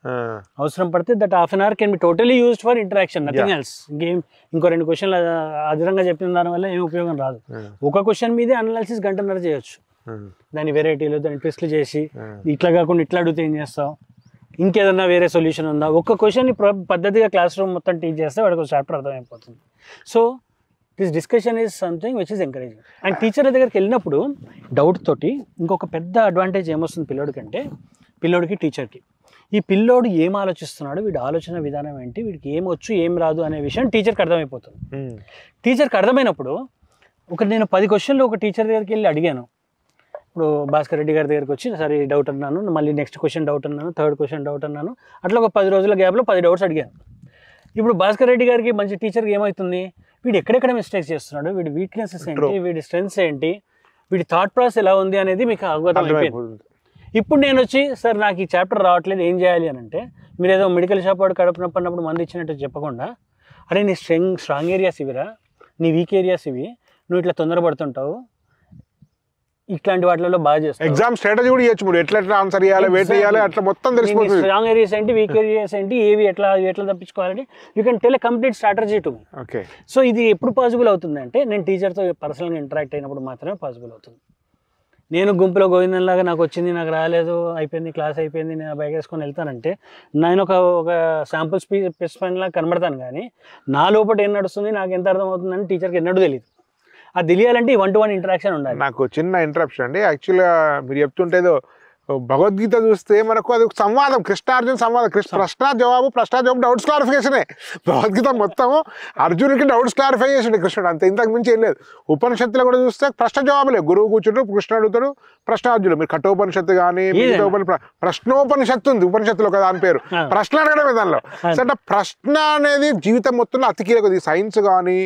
అవసరం పడితే that half an hour can be totally used for interaction, nothing else. Game ఇంకో 2 క్వశ్చన్లు అదనంగా చెప్పిన దానివల్ల ఏం ఉపయోగం రాదు. ఒక క్వశ్చన్ మీదే అనాలిసిస్ గంటన్నర చేయొచ్చు. దాని వెరైటీలు దాన్ని ట్విస్ట్లు చేసి ఇట్లా కాకుండా ఇట్లా అడిగితే ఏం చేస్తావు, ఇంకేదన్నా వేరే సొల్యూషన్ ఉందా, ఒక్క క్వశ్చన్ పద్ధతిగా క్లాస్ రూమ్ మొత్తం టీచ్ చేస్తే వాడికి ఒక చాప్టర్ అర్థమైపోతుంది. So this discussion is something which is encouraging. And teacher దగ్గరికి వెళ్ళినప్పుడు డౌట్ తోటి ఇంకొక పెద్ద అడ్వాంటేజ్ ఏమొస్తుంది పిల్లోడికంటే, పిల్లోడికి టీచర్కి, ఈ పిల్లోడు ఏం ఆలోచిస్తున్నాడు, వీడి ఆలోచన విధానం ఏంటి, వీడికి ఏం వచ్చు ఏం రాదు అనే విషయం టీచర్కి అర్థమైపోతుంది. టీచర్కి అర్థమైనప్పుడు నేను 10 క్వశ్చన్లు ఒక టీచర్ దగ్గరికి వెళ్ళి అడిగాను. ఇప్పుడు భాస్కర్ రెడ్డి గారి దగ్గరికి వచ్చి సరే డౌట్ అన్నాను, మళ్ళీ నెక్స్ట్ క్వశ్చన్ డౌట్ అన్నాను, థర్డ్ క్వశ్చన్ డౌట్ అన్నాను, అట్లా ఒక 10 రోజుల గ్యాప్లో 10 డౌట్స్ అడిగాను. ఇప్పుడు భాస్కర్ రెడ్డి గారికి మంచి టీచర్కి ఏమవుతుంది, వీడు ఎక్కడెక్కడ మిస్టేక్స్ చేస్తున్నాడు, వీడి వీక్నెసెస్ ఏంటి, వీడి స్ట్రెంగ్స్ ఏంటి, వీడి థాట్ ప్రాసెస్ ఎలా ఉంది అనేది మీకు అవగతం అయిపోయింది. ఇప్పుడు నేను వచ్చి సార్ నాకు ఈ చాప్టర్ రావట్లేదు ఏం చేయాలి అని అంటే, మీరు ఏదో మెడికల్ షాప్ వాడు కడుపు నొప్పి అన్నప్పుడు మంది ఇచ్చినట్టు చెప్పకుండా, అరే నీ స్ట్రాంగ్ ఏరియాస్ ఇవిరా, నీ వీక్ ఏరియాస్ ఇవి, నువ్వు ఇట్లా తొందరపడుతుంటావు, ఇట్లాంటి వాటిలో బాగా చేస్తావు, ఎగ్జామ్ స్ట్రాటజీ కూడా చేయొచ్చు, ఎట్లా ఆన్సర్ చేయాలి, వెయిట్ చేయాలి, అట్లా మొత్తం తెలిసిపోతుంది. స్ట్రాంగ్ ఏరియాస్ ఏంటి, వీక్ ఏరియాస్ ఏంటి, ఏవి ఎట్లా తప్పించుకోవాలని you can tell a complete strategy to me. Okay. So ఇది ఎప్పుడు పాసిబుల్ అవుతుంది అంటే, నేను టీచర్తో పర్సనల్గా ఇంటరాక్ట్ అయినప్పుడు మాత్రమే పాసిబుల్ అవుతుంది. నేను గుంపులో గోవిందంలాగా నాకు వచ్చింది నాకు రాలేదు అయిపోయింది క్లాస్ అయిపోయింది నేను బైక్ వేసుకొని వెళ్తానంటే, నేను ఒక శాంపుల్ స్పెసిఫైన్ లాగా కనబడతాను, కానీ నా లోపల ఏం నడుస్తుంది నాకు ఎంత అర్థం అవుతుందని టీచర్కి ఎన్నడూ తెలియదు. అది తెలియాలంటే 1-to-1 ఇంటరాక్షన్ ఉండాలి. నాకు చిన్న ఇంటరప్షన్ అండి, యాక్చువల్గా మీరు చెప్తుంటేదో భగవద్గీత చూస్తే మనకు అది సంవాదం, కృష్ణార్జున సంవాదం, ప్రశ్న జవాబు డౌట్స్ క్లారిఫికేషనే. భగవద్గీత మొత్తం అర్జునుడికి డౌట్స్ క్లారిఫై చేసిండు కృష్ణుడు, అంతే, ఇంతకు మించి ఏం లేదు. ఉపనిషత్తులో కూడా చూస్తే ప్రశ్న జవాబులే, గురువు కూర్చుంటూ కృష్ణ అడుగుతాడు, ప్రశ్నార్జునుడు. మీరు కఠోపనిషత్తు కానీ ప్రశ్నోపనిషత్తు ఉంది ఉపనిషత్తులో కదా దాని పేరు, ప్రశ్న అడగడమే దానిలో. అంటే ప్రశ్న అనేది జీవితం మొత్తంలో అతి కీలకం. ఈ సైన్స్ కానీ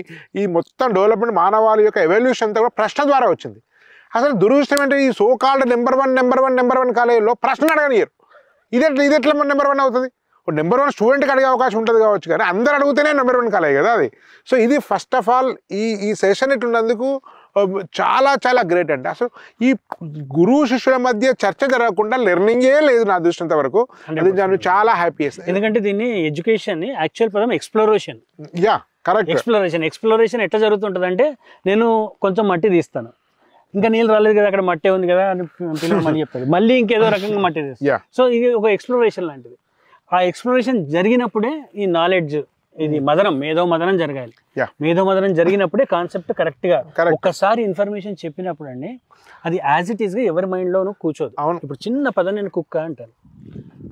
ఈ మొత్తం డెవలప్మెంట్ మానవాళి యొక్క ఎవల్యూషన్ అంతా కూడా ప్రశ్న ద్వారా వచ్చింది. అసలు దురదృష్టం అంటే ఈ సో కాల్డ్ నెంబర్ వన్ కాలేజీలో ప్రశ్న అడగనియరు. ఇది ఎట్లా నెంబర్ 1 అవుతుంది? నెంబర్ 1 స్టూడెంట్కి అడిగే అవకాశం ఉంటుంది కావచ్చు, కానీ అందరు అడిగితేనే నెంబర్ 1 కాలేజ్ కదా అది. సో ఇది ఫస్ట్ ఆఫ్ ఆల్ ఈ సెషన్ ఇట్లున్నందుకు చాలా చాలా గ్రేట్ అండి. అసలు ఈ గురువు శిష్యుల మధ్య చర్చ జరగకుండా లెర్నింగే లేదు నా దృష్టింత వరకు. అది నన్ను చాలా హ్యాపీ చేస్తుంది. ఎందుకంటే దీన్ని ఎడ్యుకేషన్ యాక్చువల్ పదం ఎక్స్ప్లోరేషన్. Yeah correct. ఎక్స్ప్లోరేషన్ ఎట్లా జరుగుతుంటుంది అంటే, నేను కొంచెం మట్టి తీస్తాను, ఇంకా నీళ్ళు రాలేదు కదా అక్కడ మట్టే ఉంది కదా అని పిల్లలు మళ్ళీ చెప్తారు, మళ్ళీ ఇంకేదో రకంగా మట్టి తీస్తారు. సో ఇది ఒక ఎక్స్ప్లోరేషన్ లాంటిది. ఆ ఎక్స్ప్లోరేషన్ జరిగినప్పుడే ఈ నాలెడ్జ్, ఇది మేధో మదనం జరగాలి. మేధో మదనం జరిగినప్పుడే కాన్సెప్ట్ కరెక్ట్గా ఒక్కసారి ఇన్ఫర్మేషన్ చెప్పినప్పుడు అండి అది యాజ్ ఇట్ ఈస్గా ఎవరి మైండ్లోనూ కూర్చోదు. ఇప్పుడు చిన్న పదం నేను కుక్క అంటాను,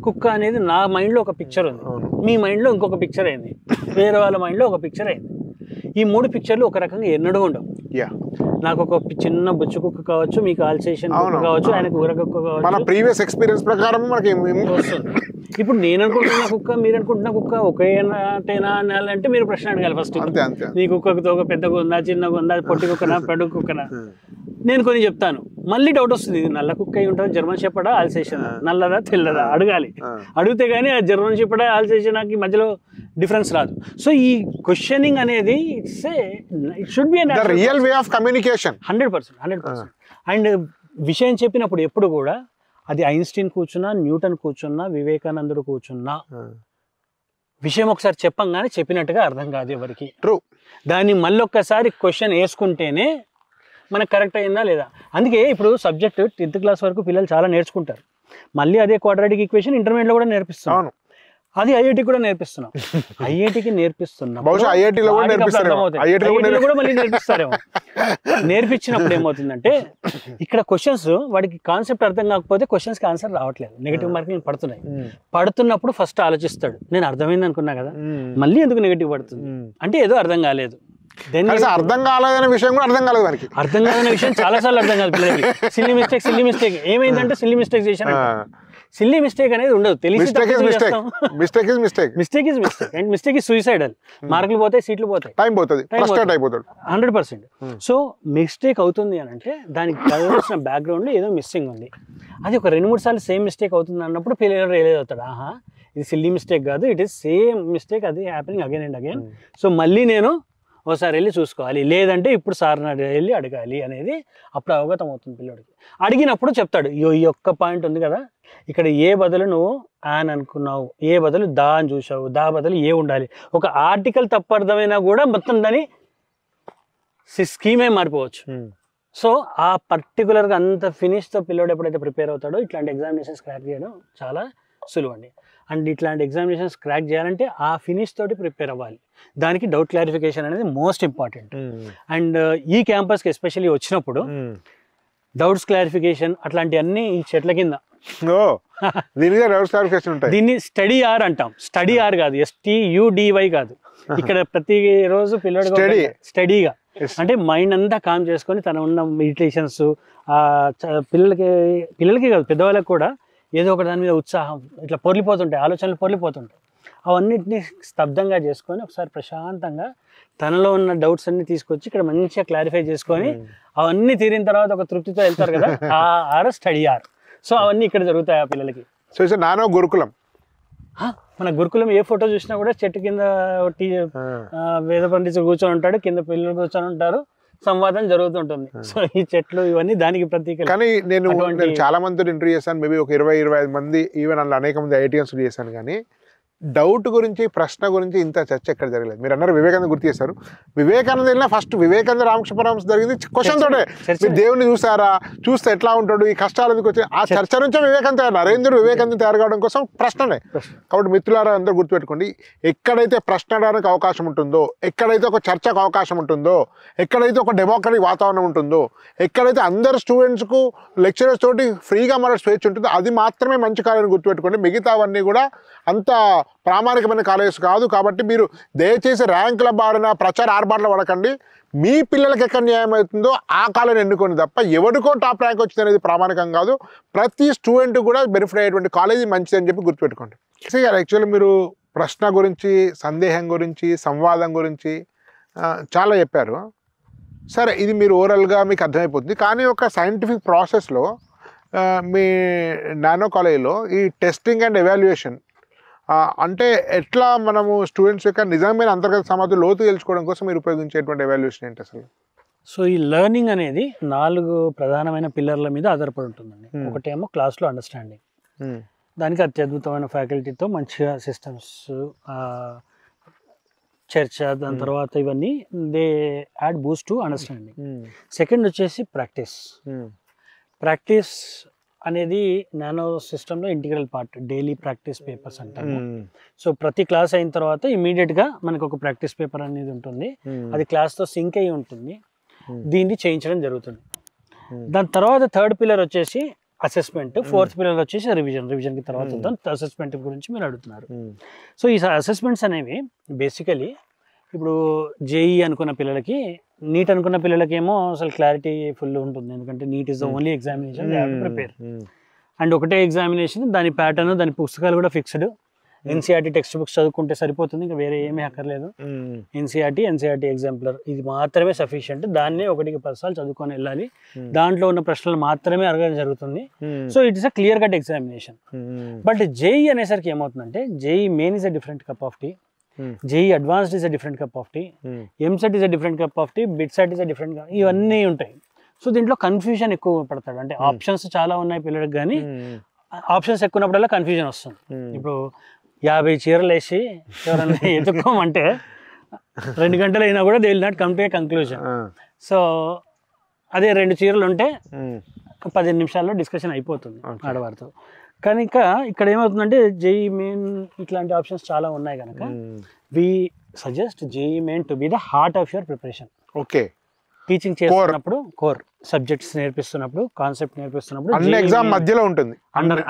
కుక్క అనేది నా మైండ్లో ఒక పిక్చర్ ఉంది, మీ మైండ్లో ఇంకొక పిక్చర్ అయింది, వేరే వాళ్ళ మైండ్లో ఒక పిక్చర్ అయింది. ఈ 3 పిక్చర్లు ఒక రకంగా ఎన్నడూ ఉండవు. నాకు ఒక చిన్న బుచ్చు కుక్క కావచ్చు, మీకు ఆల్సేషన్ కావచ్చు, ఆయనకు ఊర కుక్క కావచ్చు, మన ప్రీవియస్ ఎక్స్పీరియన్స్ ప్రకారం మనకి వస్తుంది. ఇప్పుడు నేను అనుకుంటున్న కుక్క మీరు అనుకుంటున్న కుక్క ఒకేనా అనాలంటే మీరు ప్రశ్న అడగాలి ఫస్ట్. నీ కుక్కతో ఒక పెద్ద ఉందా, చిన్నగా ఉందా, పొట్టి కుక్కనా, పెద్ద కుక్కనా. నేను కొన్ని చెప్తాను, మళ్ళీ డౌట్ వస్తుంది, ఇది నల్ల కుక్క అయి ఉంటుంది, జర్మన్ షెపర్డా, ఆల్సేషన్, నల్లదా తెల్లదా అడగాలి. అడిగితే కానీ ఆ జర్మన్ షెపర్డా ఆల్సేషన్కి మధ్యలో డిఫరెన్స్ రాదు. సో ఈ క్వశ్చనింగ్ అనేది it should be real way of communication 100%. And విషయం చెప్పినప్పుడు ఎప్పుడు కూడా అది ఐన్స్టీన్ కూర్చున్నా, న్యూటన్ కూర్చున్నా, వివేకానందుడు కూర్చున్నా, విషయం ఒకసారి చెప్పంగానే చెప్పినట్టుగా అర్థం కాదు ఎవరికి. ట్రూ. దాన్ని మళ్ళీ ఒక్కసారి క్వశ్చన్ వేసుకుంటేనే మనకు కరెక్ట్ అయిందా లేదా. అందుకే ఇప్పుడు సబ్జెక్ట్ 10th క్లాస్ వరకు పిల్లలు చాలా నేర్చుకుంటారు, మళ్ళీ అదే క్వాడ్రాటిక్ ఈక్వేషన్ ఇంటర్మీడియట్లో కూడా నేర్పిస్తాం, అది ఐఐటి కూడా నేర్పిస్తున్నాం. ఐఐటికి నేర్పిస్తున్నాం, కూడా మళ్ళీ నేర్పిస్తారేమో. నేర్పించినప్పుడు ఏమవుతుందంటే, ఇక్కడ క్వశ్చన్స్ వాడికి కాన్సెప్ట్ అర్థం కాకపోతే క్వశ్చన్స్కి ఆన్సర్ రావట్లేదు, నెగిటివ్ మార్కింగ్ పడుతున్నాయి. పడుతున్నప్పుడు ఫస్ట్ ఆలోచిస్తాడు, నేను అర్థమైంది అనుకున్నా కదా, మళ్ళీ ఎందుకు నెగిటివ్ పడుతుంది అంటే ఏదో అర్థం కాలేదు. దెన్ అర్థం కాలేదనే విషయం కూడా అర్థం కాలేదు మనకి. అర్థం కాదనే విషయం చాలాసార్లు అర్థం కాదు పిల్లలకి. సిల్లీ మిస్టేక్ ఏమైందంటే సిల్లీ మిస్టేక్ చేశాను. సిల్లీ మిస్టేక్ అనేది ఉండదు, తెలిసి mistake is mistake and mistake is suicidal. మార్కులు పోతాయి, సీట్లు పోతాయి, టైం పోతుంది, ఫ్రస్ట్రేట్ అయిపోతాడు 100%. సో మిస్టేక్ అవుతుంది అని అంటే దానికి కావాల్సిన బ్యాక్గ్రౌండ్ ఏదో మిస్సింగ్ ఉంది. అది ఒక 2-3 సార్లు సేమ్ మిస్టేక్ అవుతుంది అన్నప్పుడు పిల్లలు రియలైజ్ అవుతాడు, ఆహా ఇది సిల్లీ మిస్టేక్ కాదు, ఇట్ ఈస్ సేమ్ మిస్టేక్, అది happening again and again. So మళ్ళీ నేను ఒకసారి వెళ్ళి చూసుకోవాలి, లేదంటే ఇప్పుడు సార్ని వెళ్ళి అడగాలి అనేది అప్పుడు అవగతం అవుతుంది పిల్లడికి. అడిగినప్పుడు చెప్తాడు, ఈ ఒక్క పాయింట్ ఉంది కదా, ఇక్కడ ఏ బదులు నువ్వు ఆన్ అనుకున్నావు, ఏ బదులు దా అని చూసావు, దా బదులు ఏ ఉండాలి. ఒక ఆర్టికల్ తప్పు అర్థమైనా కూడా మొత్తం దాని స్కీమే మారిపోవచ్చు. సో ఆ పర్టికులర్గా అంత ఫినిష్తో పిల్లోడు ఎప్పుడైతే ప్రిపేర్ అవుతాడో ఇట్లాంటి ఎగ్జామినేషన్స్ క్రాక్ చేయడం చాలా సులువు అండి. అండ్ ఇట్లాంటి ఎగ్జామినేషన్స్ క్రాక్ చేయాలంటే ఆ ఫినిష్ తోటి ప్రిపేర్ అవ్వాలి. దానికి డౌట్ క్లారిఫికేషన్ అనేది మోస్ట్ ఇంపార్టెంట్. అండ్ ఈ క్యాంపస్కి ఎస్పెషల్లీ వచ్చినప్పుడు డౌట్స్ క్లారిఫికేషన్ అట్లాంటివన్నీ ఈ చెట్ల కింద దీన్ని స్టడీ ఆర్ అంటాం. స్టడీ ఆర్ కాదు, STUDY కాదు. ఇక్కడ ప్రతిరోజు పిల్లడు స్టడీగా అంటే మైండ్ అంతా కామ్ చేసుకొని తన ఉన్న మెడిటేషన్స్ పిల్లలకి కాదు పెద్దవాళ్ళకి కూడా ఏదో ఒక దాని మీద ఉత్సాహం ఇట్లా పొర్లిపోతుంటాయి, ఆలోచనలు పొర్లిపోతుంటాయి. అవన్నిటిని స్తబ్దంగా చేసుకొని ఒకసారి ప్రశాంతంగా తనలో ఉన్న డౌట్స్ అన్ని తీసుకొచ్చి ఇక్కడ మంచిగా క్లారిఫై చేసుకొని అవన్నీ తీరిన తర్వాత ఒక తృప్తితో వెళ్తారు కదా, ఆర్ స్టడీ ఆర్. సో అవన్నీ ఇక్కడ జరుగుతాయి ఆ పిల్లలకి. సో ఇట్స్ నానో గురుకులం. మన గురుకులం ఏ ఫోటో చూసినా కూడా చెట్టు కింద వేద పండితుడు కూర్చొని ఉంటాడు, కింద పిల్లలు కూర్చొని ఉంటారు, సంవాదం జరుగుతుంటుంది. సో ఈ చెట్లు ఇవన్నీ దానికి ప్రతీక. కానీ నేను చాలా మందితో ఇంటర్వ్యూ చేశాను, మేబీ ఒక 20-25 మంది, ఈవెన్ అందులో అనేక మంది ఐటీఎన్స్ చేశాను. కానీ డౌట్ గురించి, ప్రశ్న గురించి ఇంత చర్చ ఎక్కడ జరగలేదు. మీరు అన్నారు వివేకానంద గుర్తు చేశారు. వివేకానంద వెళ్ళినా ఫస్ట్ వివేకానంద రామకృష్ణ పరమహంస జరిగింది క్వశ్చన్ తోటే. మీరు దేవుని చూసారా, చూస్తే ఎట్లా ఉంటాడు, ఈ కష్టాలు ఎందుకు వచ్చాయి, ఆ చర్చ నుంచే వివేకానంద నరేంద్రుడు వివేకానంద తయారు కావడం కోసం ప్రశ్ననే. కాబట్టి మిత్రులారా అందరూ గుర్తుపెట్టుకోండి, ఎక్కడైతే ప్రశ్న అడగడానికి అవకాశం ఉంటుందో, ఎక్కడైతే ఒక చర్చకు అవకాశం ఉంటుందో, ఎక్కడైతే ఒక డెమోక్రటిక్ వాతావరణం ఉంటుందో, ఎక్కడైతే అందరు స్టూడెంట్స్కు లెక్చరర్స్ తోటి ఫ్రీగా మన స్వేచ్ఛ ఉంటుందో అది మాత్రమే మంచి కాలేజీని గుర్తుపెట్టుకోండి. మిగతావన్నీ కూడా అంత ప్రామాణికమైన కాలేజెస్ కాదు. కాబట్టి మీరు దయచేసి ర్యాంకుల బారిన ప్రచార ఆర్బాట్ల పడకండి. మీ పిల్లలకి ఎక్కడ న్యాయం అవుతుందో ఆ కాలేజీని ఎన్నుకోండి తప్ప ఎవరికో టాప్ ర్యాంక్ వచ్చింది అనేది ప్రామాణికం కాదు. ప్రతి స్టూడెంట్ కూడా బెనిఫిట్ అయ్యేటువంటి కాలేజీ మంచిది అని చెప్పి గుర్తుపెట్టుకోండి. యాక్చువల్లీ మీరు ప్రశ్న గురించి, సందేహం గురించి, సంవాదం గురించి చాలా చెప్పారు. సరే, ఇది మీరు ఓవరాల్గా మీకు అర్థమైపోతుంది. కానీ ఒక సైంటిఫిక్ ప్రాసెస్లో మీ నానో కాలేజీలో ఈ టెస్టింగ్ అండ్ ఎవాల్యుయేషన్ అంటే ఎట్లా మనము స్టూడెంట్స్ యొక్క నిజమైన అంతర్గత సమాచారం లోతు తెలుసుకోవడం కోసం మీరు ఉపయోగించేటువంటి ఎవాల్యుయేషన్ ఏంటి అసలు? సో ఈ లెర్నింగ్ అనేది 4 ప్రధానమైన పిల్లర్ల మీద ఆధారపడి ఉంటుందండి. ఒకటేమో క్లాస్లో అండర్స్టాండింగ్, దానికి అత్యద్భుతమైన ఫ్యాకల్టీతో మంచిగా సిస్టమ్స్, చర్చ, దాని తర్వాత ఇవన్నీ they add Boost to understanding. Second వచ్చేసి ప్రాక్టీస్ అనేది నానో సిస్టంలో integral part. Daily practice papers అంటాము. సో ప్రతి క్లాస్ అయిన తర్వాత ఇమీడియట్గా మనకు ఒక ప్రాక్టీస్ పేపర్ అనేది ఉంటుంది, అది క్లాస్తో సింక్ అయి ఉంటుంది, దీన్ని చేయించడం జరుగుతుంది. దాని తర్వాత థర్డ్ పిల్లర్ వచ్చేసి అసెస్మెంట్, ఫోర్త్ పిల్లర్ వచ్చేసి రివిజన్కి తర్వాత అసెస్మెంట్ గురించి మీరు అడుగుతున్నారు. సో ఈ అసెస్మెంట్స్ అనేవి బేసికలీ ఇప్పుడు జేఈ అనుకున్న పిల్లలకి, నీట్ అనుకున్న పిల్లలకేమో అసలు క్లారిటీ ఫుల్ ఉంటుంది, ఎందుకంటే NEET is the only examination they have to prepare. And ఒకటే ఎగ్జామినేషన్, దాని ప్యాటర్న్, దాని పుస్తకాలు కూడా ఫిక్స్డ్. ఎన్సీఆర్టీ టెక్స్ట్ బుక్స్ చదువుకుంటే సరిపోతుంది, ఇంకా వేరే ఏమీ అక్కర్లేదు. ఎన్సీఆర్టీ ఎగ్జాంపులర్ ఇది మాత్రమే సఫిషియంట్, దాన్నే 1కి 10 సార్లు చదువుకొని వెళ్ళాలి, దాంట్లో ఉన్న ప్రశ్నలు మాత్రమే అడగడం జరుగుతుంది. So it is a clear cut examination. But JEE అనేసరికి ఏమవుతుందంటే, JEE main is a different cup of tea, JEE advanced is a different cup of tea, EAMCET is a different cup of tea, BITSAT is a different, ఇవన్నీ ఉంటాయి. So దీంట్లో confusion ఎక్కువ పడతాడు. అంటే options చాలా ఉన్నాయి పిల్లలకు, కానీ ఆప్షన్స్ ఎక్కువ ఉన్నప్పుడల్లా కన్ఫ్యూజన్ వస్తుంది. ఇప్పుడు 50 చీరలు వేసి ఎవరన్నా ఎదుక్కోమంటే 2 గంటలు అయినా కూడా they will not come to a conclusion. So అదే 2 చీరలు ఉంటే 15 నిమిషాల్లో డిస్కషన్ అయిపోతుంది ఆడవారితో. కానీ ఇక్కడ ఏమవుతుందంటే జేఈ మెయిన్ ఇట్లాంటి ఆప్షన్స్ చాలా ఉన్నాయి కనుక we suggest JEE Main to be the heart of your preparation. Okay, teaching చేస్తున్నప్పుడు, కోర్ సబ్జెక్ట్స్ నేర్పిస్తున్నప్పుడు, కాన్సెప్ట్ నేర్పిస్తున్నప్పుడు ఎగ్జామ్ మధ్యలో ఉంటుంది,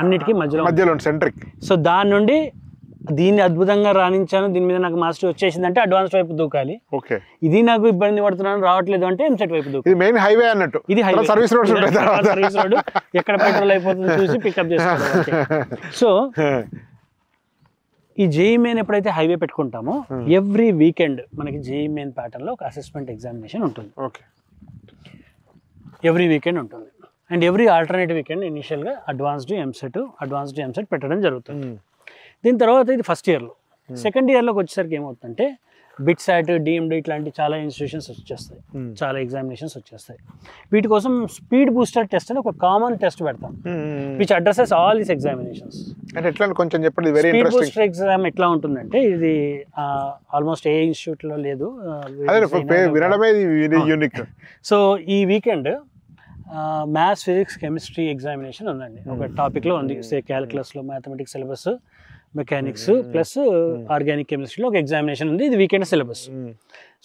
అన్నిటికీ మధ్యలో సెంట్రిక్. సో దాని నుండి దీన్ని అద్భుతంగా రాణించాను, దీని మీద నాకు మాస్టర్ వచ్చేసింది అంటే అడ్వాన్స్ వైపు దూకాలి. ఓకే, ఇది నాకు ఇబ్బంది పడుతున్నాను రావట్లేదు అంటే ఎంసెట్ వైపు దూకాలి. ఇది మెయిన్ హైవే అన్నట్టు, ఇది సర్వీస్ రోడ్స్ ఉంటాయి, సర్వీస్ రోడ్ ఎక్కడ పెట్రోల్ అయిపోతుంది చూసి పికప్ చేసుకోవాలి. సో ఈ జేఈ మెయిన్ ఎప్పుడైతే హైవే పెట్టుకుంటామో ఎవ్రీ వీకెండ్ మనకి జేఈ మెయిన్ ప్యాటర్న్ లో ఒక అసెస్మెంట్ ఎగ్జామినేషన్ ఉంటుంది. ఓకే, ఎవ్రీ వీకెండ్ ఉంటుంది. అండ్ ఎవ్రీ ఆల్టర్నేట్ వీకెండ్ ఇనిషియల్గా అడ్వాన్స్డ్ ఎంసెట్ పెట్టడం జరుగుతుంది. దీని తర్వాత ఇది ఫస్ట్ ఇయర్లో. సెకండ్ ఇయర్లోకి వచ్చేసరికి ఏమవుతుందంటే బిట్సాట్, డీమ్డ్ ఇట్లాంటి చాలా ఇన్స్టిట్యూషన్స్ వచ్చేస్తాయి, చాలా ఎగ్జామినేషన్స్ వచ్చేస్తాయి. వీటి కోసం స్పీడ్ బూస్టర్ టెస్ట్ అని ఒక కామన్ టెస్ట్ పెడతాం, which addresses all these examinations. అంటే ఎట్లా కొంచెం చెప్పండి, very speed interesting. Booster exam ఎట్లా ఉంటుందంటే ఇది ఆల్మోస్ట్ ఏ ఇన్స్టిట్యూట్లో లేదు, వినడమే యూనిక్. సో ఈ weekend maths, physics, chemistry examination ఉందండి. ఒక టాపిక్లో ఉంది, క్యాలిక్యులస్లో mathematics syllabus, mechanics plus organic కెమిస్ట్రీలో ఒక ఎగ్జామినేషన్ ఉంది. ఇది వీకెండ్ సిలబస్.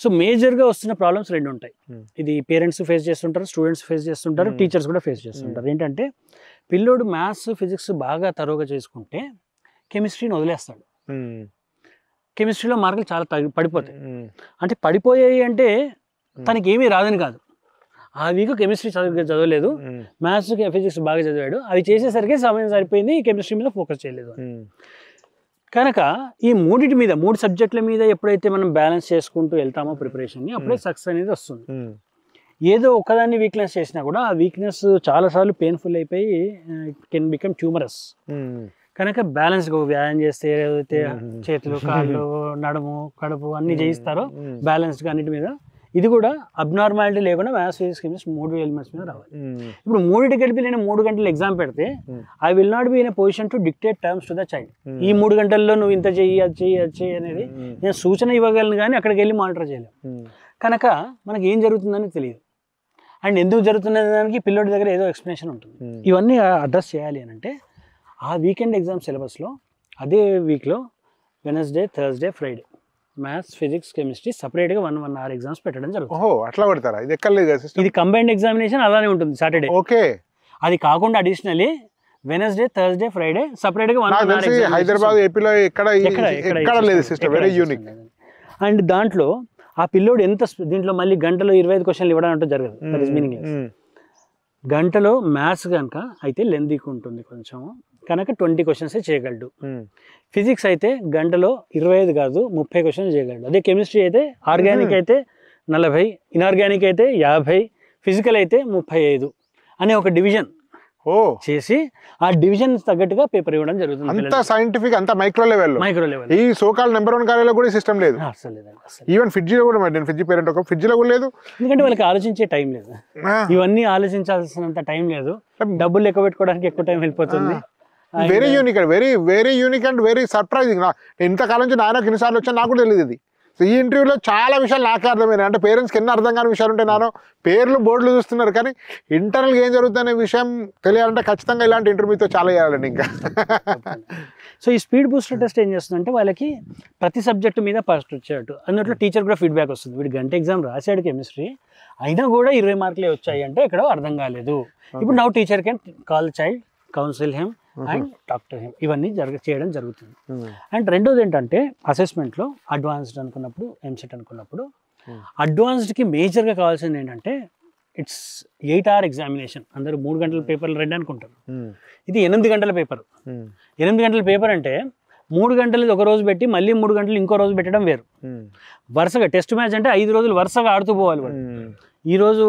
సో మేజర్గా వస్తున్న ప్రాబ్లమ్స్ రెండు ఉంటాయి. ఇది పేరెంట్స్ ఫేస్ చేస్తుంటారు, స్టూడెంట్స్ ఫేస్ చేస్తుంటారు, టీచర్స్ కూడా ఫేస్ చేస్తుంటారు. ఏంటంటే పిల్లోడు మ్యాథ్స్, ఫిజిక్స్ బాగా తరోగా చేసుకుంటే కెమిస్ట్రీని వదిలేస్తాడు. కెమిస్ట్రీలో మార్కులు చాలా పడిపోతాయి. అంటే పడిపోయాయి అంటే తనకి ఏమీ రాదని కాదు, ఆ వీక్ కెమిస్ట్రీ చదవలేదు, మ్యాథ్స్, ఫిజిక్స్ బాగా చదివాడు, అవి చేసేసరికి సమయం సరిపోయింది, కెమిస్ట్రీ మీద ఫోకస్ చేయలేదు. కనుక ఈ మూడింటి మీద, మూడు సబ్జెక్టుల మీద ఎప్పుడైతే మనం బ్యాలెన్స్ చేసుకుంటూ వెళ్తామో ప్రిపరేషన్ని, అప్పుడే సక్సెస్ అనేది వస్తుంది. ఏదో ఒకదాన్ని వీక్నెస్ చేసినా కూడా ఆ వీక్నెస్ చాలాసార్లు పెయిన్ఫుల్ అయిపోయి కెన్ బికమ్ ట్యూమరస్. కనుక బ్యాలెన్స్గా వ్యాయామం చేస్తే ఏదైతే చేతులు, కాళ్ళు, నడుము, కడుపు అన్నీ చేయిస్తారో బ్యాలెన్స్గా అన్నిటి మీద, ఇది కూడా అబ్నార్మాలిటీ లేకుండా మ్యాథ్స్, ఫిజిక్స్, కెమిస్ట్రీ 3 ఎలిమెంట్స్ మీద రావాలి. ఇప్పుడు 3 కలిపి నేను 3 గంటలు ఎగ్జామ్ పెడితే I will not be in a position to dictate terms to the child. ఈ 3 గంటల్లో నువ్వు ఇంత చెయ్యి, అది చెయ్యి, అది చెయ్యి అనేది నేను సూచన ఇవ్వగలను, కానీ అక్కడికి వెళ్ళి మానిటర్ చేయలేము. కనుక మనకి ఏం జరుగుతుందని తెలియదు, అండ్ ఎందుకు జరుగుతున్నది దానికి పిల్లోడి దగ్గర ఏదో ఎక్స్ప్లెనేషన్ ఉంటుంది. ఇవన్నీ అడ్రస్ చేయాలి అని అంటే ఆ వీకెండ్ ఎగ్జామ్ సిలబస్లో అదే వీక్లో Wednesday, Thursday, Friday maths, physics, chemistry సపరేట్గా 1 hour ఎగ్జామ్స్ పెట్టడం జరుగుతుంది. అట్లా పెడతారా? ఇది ఎక్కర్లేదు, ఇది కంబైన్డ్ ఎగ్జామినేషన్ అలానే ఉంటుంది సాటర్డే. ఓకే, అది కాకుండా అడిషనలీ వెనస్డే, థర్స్డే, ఫ్రైడే సపరేట్గా 1 hour. హైదరాబాద్, ఏపీలో ఎక్కడ లేదు సిస్టమ్, వెరీ యూనిక్. అండ్ దాంట్లో ఆ పిల్లోడు ఎంత దీంట్లో మళ్ళీ గంటలో 25 క్వశ్చన్లు ఇవ్వడం అంటే జరగదు, దట్ ఈస్ మీనింగ్లెస్. గంటలో మ్యాథ్స్ కనుక అయితే లెంతీగా ఉంటుంది కొంచెం, కనుక 20 క్వశ్చన్సే చేయగలడు. ఫిజిక్స్ అయితే గంటలో 25 కాదు 30 క్వశ్చన్స్ చేయగలడు. అదే కెమిస్ట్రీ అయితే ఆర్గానిక్ అయితే 40, ఇన్ఆర్గానిక్ అయితే 50, ఫిజికల్ అయితే 35 అనే ఒక డివిజన్ చేసి ఆ డివిజన్ తగ్గట్టుగా పేపర్ ఇవ్వడం జరుగుతుంది. అంత సైంటిఫిక్, అంత మైక్రో లెవెల్. ఈ సోకాల్ నెంబర్ 1 కాలేజీలో కూడా సిస్టమ్ లేదు, అసలు లేదండి. ఈవెన్ ఫిడ్జీలో కూడా, నేను ఫిడ్జీ పేరెంట్ ఒక ఫిడ్జీలో కూడా లేదు, ఎందుకంటే వాళ్ళకి ఆలోచించే టైం లేదు, ఇవన్నీ ఆలోచించాల్సినంత టైం లేదు, డబ్బులు లెక్క పెట్టుకోవడానికి ఎక్కువ టైం వెళ్ళిపోతుంది. Very unique, very unique and very surprising. ఇంతకాలం నుంచి నాన్నకి ఎన్నిసార్లు వచ్చా నాకు కూడా తెలియదు ఇది. సో ఈ ఇంటర్వ్యూలో చాలా విషయాలు నాకే అర్థమైనాయి. అంటే పేరెంట్స్కి ఎన్ని అర్థం కాని విషయాలు ఉంటాయి. నాన్న పేర్లు, బోర్డులు చూస్తున్నారు, కానీ ఇంటర్నల్గా ఏం జరుగుతుందనే విషయం తెలియాలంటే ఖచ్చితంగా ఇలాంటి ఇంటర్వ్యూతో చాలా చేయాలండి ఇంకా. సో ఈ స్పీడ్ బూస్టర్ టెస్ట్ ఏం చేస్తుందంటే వాళ్ళకి ప్రతి సబ్జెక్టు మీద ఫస్ట్ వచ్చేటట్టు, అందులో టీచర్ కూడా ఫీడ్బ్యాక్ వస్తుంది. వీడు గంట ఎగ్జామ్ రాశాడు కెమిస్ట్రీ, అయినా కూడా 20 మార్కులే వచ్చాయి అంటే ఎక్కడో అర్థం కాలేదు. ఇప్పుడు now teacher can call child, council him and talk to him, ఇవన్నీ చేయడం జరుగుతుంది. అండ్ రెండోది ఏంటంటే అసెస్మెంట్లో అడ్వాన్స్డ్ అనుకున్నప్పుడు, ఎంసెట్ అనుకున్నప్పుడు అడ్వాన్స్డ్కి మేజర్గా కావాల్సింది ఏంటంటే ఇట్స్ 8 hour ఎగ్జామినేషన్. అందరూ 3 గంటల పేపర్లు రెండు అనుకుంటారు, ఇది 8 గంటల పేపర్. 8 గంటల పేపర్ అంటే 3 గంటలు ఒక రోజు పెట్టి మళ్ళీ 3 గంటలు ఇంకో రోజు పెట్టడం వేరు. వరుసగా టెస్ట్ మ్యాచ్ అంటే 5 రోజులు వరుసగా ఆడుతూ పోవాలి వాడు. ఈరోజు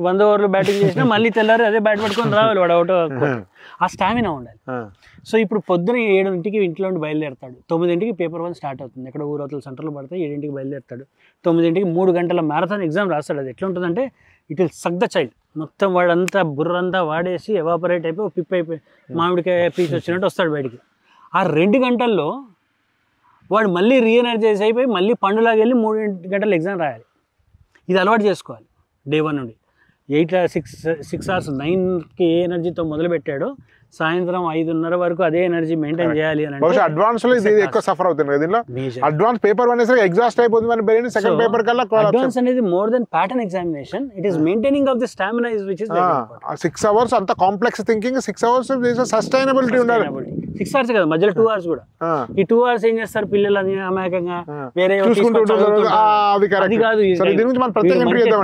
100 ఓవర్లు బ్యాటింగ్ చేసినా మళ్ళీ తెల్లారి అదే బ్యాట్ పట్టుకొని రావాలి వాడు, అవుట్. ఆ స్టామినా ఉండాలి. సో ఇప్పుడు పొద్దున 7 ఇంట్లో నుండి బయలుదేరుతాడు, 9 పేపర్ 1 స్టార్ట్ అవుతుంది, ఎక్కడ ఊరవతల సెంటర్లో పడితే 7 బయలుదేరుతాడు, 9 3 గంటల మ్యారథాన్ ఎగ్జామ్ రాస్తాడు. అది ఎట్లా ఉంటుందంటే it will suck the child, మొత్తం వాడంతా బుర్రంతా వాడేసి ఎవాపరేట్ అయిపోయి పిప్ అయిపోయి మామిడికాయ పీచు వచ్చినట్టు వస్తాడు బయటికి. ఆ 2 గంటల్లో వాడు మళ్ళీ రీఎనర్జైజ్ అయిపోయి మళ్ళీ పండులాగా వెళ్ళి 3 గంటల ఎగ్జామ్ రాయాలి. ఇది అలవాటు చేసుకోవాలి డే 1 నుండి. 6 hours 9కి ఏ ఎనర్జీతో మొదలు పెట్టాడో సాయంత్రం 5:30 వరకు అదే ఎనర్జీ మెయింటైన్ చేయాలి అని అంటే అడ్వాన్స్ లో ఇది ఎక్కువ సఫర్ అవుతుంది కదా దీనిలో. అడ్వాన్స్ పేపర్ అనేసి ఎగ్జాస్ట్ అయిపోతుంది మన బ్రెయిన్, సెకండ్ పేపర్ కల్లా అడ్వాన్స్ అనేది more than pattern examination, it is maintaining of the stamina which is 6 hours అంత కాంప్లెక్స్ థింకింగ్, 6 hours సస్టైనబిలిటీ ఉండాలి. 6 hours కదా, మధ్యలో 2 hours కూడా. ఈ 2 hours ఏం చేస్తారు పిల్లలు అని అమాయకంగా వేరే అది కాదు,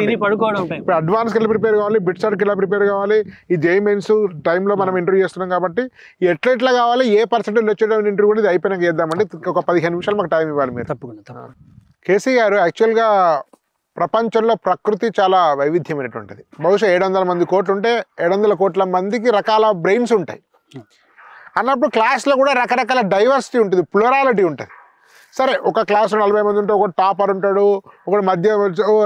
తిని పడుకోవడం టైం. ఇప్పుడు అడ్వాన్స్ కి ప్రిపేర్ కావాలి, బిట్ సార్కి ఎలా ప్రిపేర్ కావాలి, ఈ జేఈ మెయిన్స్ టైంలో మనం ఇంటర్వ్యూ చేస్తున్నాం కాబట్టి ఎట్లా కావాలి, ఏ పర్సెంటేజ్ వచ్చేటప్పుడు ఇంటర్వ్యూ కూడా ఇది అయిపోయినాక చేద్దామండి. ఒక 15 నిమిషాలు మాకు టైం ఇవ్వాలి మీరు. తప్పకుండా. కేసీ గారు, యాక్చువల్గా ప్రపంచంలో ప్రకృతి చాలా వైవిధ్యమైనటువంటిది. బహుశా 700 మంది కోట్లు ఉంటే 700 కోట్ల మందికి రకాల బ్రెయిన్స్ ఉంటాయి అన్నప్పుడు క్లాస్లో కూడా రకరకాల డైవర్సిటీ ఉంటుంది, ప్లూరాలిటీ ఉంటుంది. సరే, ఒక క్లాస్లో 40 మంది ఉంటే ఒక టాపర్ ఉంటాడు, ఒకటి మధ్య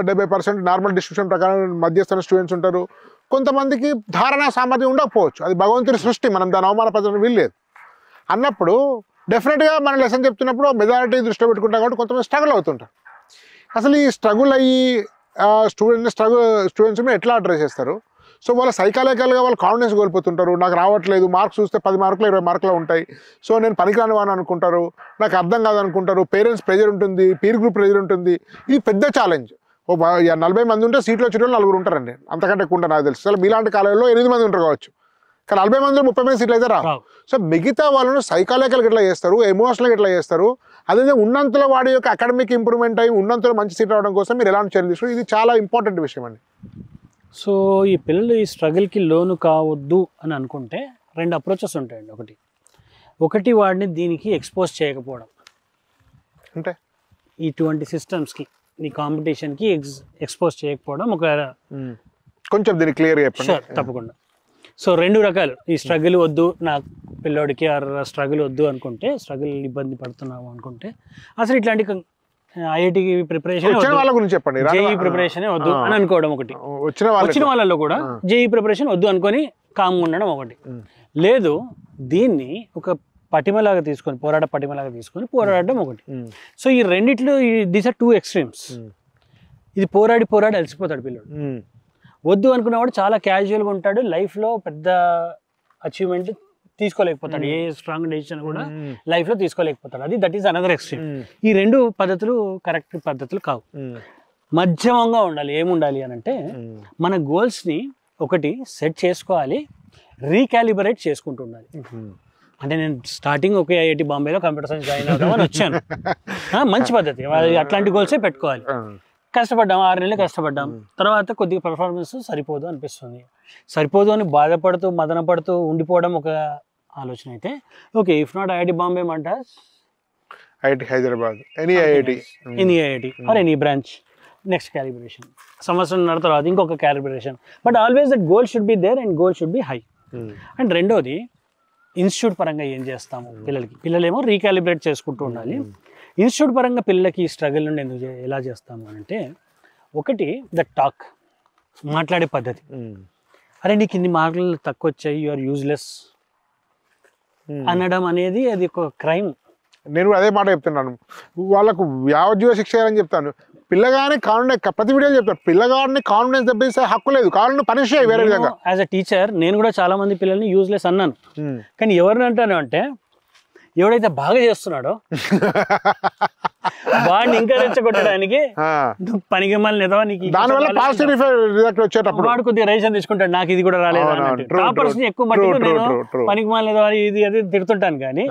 70% నార్మల్ డిస్ట్రిబ్యూషన్ ప్రకారం మధ్యస్థన స్టూడెంట్స్ ఉంటారు. కొంతమందికి ధారణా సామర్థ్యం ఉండకపోవచ్చు, అది భగవంతుడి సృష్టి, మనం దాని అవమానపరచడం వీల్లేదు. అన్నప్పుడు డెఫినెట్గా మన లెసన్ చెప్తున్నప్పుడు మెజారిటీ దృష్టిలో పెట్టుకుంటాం కాబట్టి కొంతమంది స్ట్రగుల్ అవుతుంటారు. అసలు ఈ స్ట్రగుల్ అయ్యి స్టూడెంట్స్ ఎట్లా అడ్రస్ చేస్తారు? సో వాళ్ళ సైకాలజికల్గా వాళ్ళు కాన్ఫిడెన్స్ కోల్పోతుంటారు. నాకు రావట్లేదు, మార్క్స్ చూస్తే 10 మార్కులు 20 మార్కులు ఉంటాయి, సో నేను పనికిరాని వాడిని అనుకుంటారు, నాకు అర్థం కాదనుకుంటారు, పేరెంట్స్ ప్రెజర్ ఉంటుంది, పీర్ గ్రూప్ ప్రెజర్ ఉంటుంది. ఇది పెద్ద ఛాలెంజ్. 40 మంది ఉంటే సీట్లో వచ్చే వాళ్ళు 4 ఉంటారండి, అంతకంటే ఎక్కువ ఉంటారు నాకు తెలుసు. అసలు మీలాంటి కాలేజీలో 8 మంది ఉంటారు కావచ్చు, కానీ 40 మందిలో 30 మంది సీట్లు అయితే రావు. సో మిగతా వాళ్ళను సైకాలజికల్గా ఎట్లా చేస్తారు, ఎమోషనల్గా ఎట్లా చేస్తారు, అదే ఉన్నంతలో వాడి యొక్క అకాడమిక్ ఇంప్రూవ్మెంట్ అయ్యి ఉన్నంతలో మంచి సీట్ రావడం కోసం మీరు ఎలాంటి చర్యలు తీసుకున్నారు? ఇది చాలా ఇంపార్టెంట్ విషయం అండి. సో ఈ పిల్లలు ఈ స్ట్రగుల్కి లోను కావద్దు అని అనుకుంటే 2 అప్రోచెస్ ఉంటాయండి. ఒకటి వాడిని దీనికి ఎక్స్పోజ్ చేయకపోవడం, అంటే ఇటువంటి సిస్టమ్స్కి, ఈ కాంపిటీషన్కి ఎక్స్పోజ్ చేయకపోవడం. కొంచెం దీన్ని క్లియర్గా చెప్పండి. తప్పకుండా. సో 2 రకాలు, ఈ స్ట్రగుల్ వద్దు నా పిల్లోడికి, స్ట్రగుల్ వద్దు అనుకుంటే, స్ట్రగుల్ ఇబ్బంది పడుతున్నాము అనుకుంటే అసలు ఇట్లాంటి ఐఐటికి ప్రిపరేషన్ వాళ్ళ గురించి చెప్పండి, జేఈ ప్రిపరేషన్ వద్దు అని అనుకోవడం ఒకటి. వచ్చిన వాళ్ళలో కూడా జేఈ ప్రిపరేషన్ వద్దు అనుకొని కామ్గా ఉండడం ఒకటి. లేదు, దీన్ని ఒక పటిమలాగా తీసుకొని, పటిమలాగా తీసుకొని పోరాడడం ఒకటి. సో ఈ రెండిట్లో దీస్ ఆర్ 2 ఎక్స్ట్రీమ్స్. ఇది పోరాడి అలసిపోతాడు పిల్లడు. వద్దు అనుకున్నవాడు చాలా క్యాజువల్గా ఉంటాడు, లైఫ్లో పెద్ద అచీవ్మెంట్ తీసుకోలేకపోతాడు, ఏ స్ట్రాంగ్ డెసిషన్ కూడా లైఫ్లో తీసుకోలేకపోతాడు. That is another extreme. ఈ 2 పద్ధతులు కరెక్ట్ పద్ధతులు కావు, మధ్యమంగా ఉండాలి. ఏముండాలి అని అంటే, మన గోల్స్ని ఒకటి సెట్ చేసుకోవాలి, రీకాలిబరేట్ చేసుకుంటూ ఉండాలి. అంటే నేను స్టార్టింగ్ ఒకే ఐఐటి బాంబేలో కంప్యూటర్ సైన్స్ జాయిన్ అవుదామని వచ్చాను, మంచి పద్ధతి, అట్లాంటి గోల్సే పెట్టుకోవాలి. కష్టపడ్డాం, 6 నెలలు కష్టపడ్డాం, తర్వాత కొద్దిగా పర్ఫార్మెన్స్ సరిపోదు అనిపిస్తుంది. సరిపోదు అని బాధపడుతూ మదన పడుతూ ఉండిపోవడం ఒక ఆలోచన అయితే okay. If not IIT Bombay మంటాస్, IIT Hyderabad, any IIT or any branch, next calibration, సంవత్సరం తర్వాత ఇంకొక calibration. But always that goal should be there and goal should be high. And రెండోది, ఇన్స్టిట్యూట్ పరంగా ఏం చేస్తాము పిల్లలేమో రీకాలిబ్రేట్ చేసుకుంటూ ఉండాలి. ఇన్స్టిట్యూట్ పరంగా పిల్లలకి ఈ స్ట్రగుల్ నుండి ఎలా చేస్తాము అంటే, ఒకటి ద టాక్, మాట్లాడే పద్ధతి. అరే నీకు ఇన్ని మార్కులు తక్కువ వచ్చాయి, యు ఆర్ యూజ్లెస్ అనడం అనేది అది ఒక క్రైమ్. నేను అదే మాట చెప్తున్నాను, వాళ్ళకు యావజ్జీవ శిక్ష అని చెప్తాను. పిల్లగానే కాన్ఫిడెన్స్, ప్రతి వీడియోలో చెప్తాను, పిల్లగాడిని కాన్ఫిడెన్స్ దెబ్బతీసే హక్కు లేదు, కావాలని పనిష్ చేయి వేరే విధంగా. యాజ్ అ టీచర్ నేను కూడా చాలా మంది పిల్లల్ని యూజ్లెస్ అన్నాను. కానీ ఎవరిని అంటాను అంటే, ఎవడైతే బాగా చేస్తున్నాడో వాడిని ఇంకా రెచ్చగొట్టడానికి పనికి మళ్ళీ వాడు కొద్దిగా రైషన్ తీసుకుంటాడు, నాకు ఇది కూడా రాలేదు. టాపర్స్ ని ఎక్కువ మట్టుకు నేను పనికి మళ్ళీ ఇది అది తిడుతుంటాను. కానీ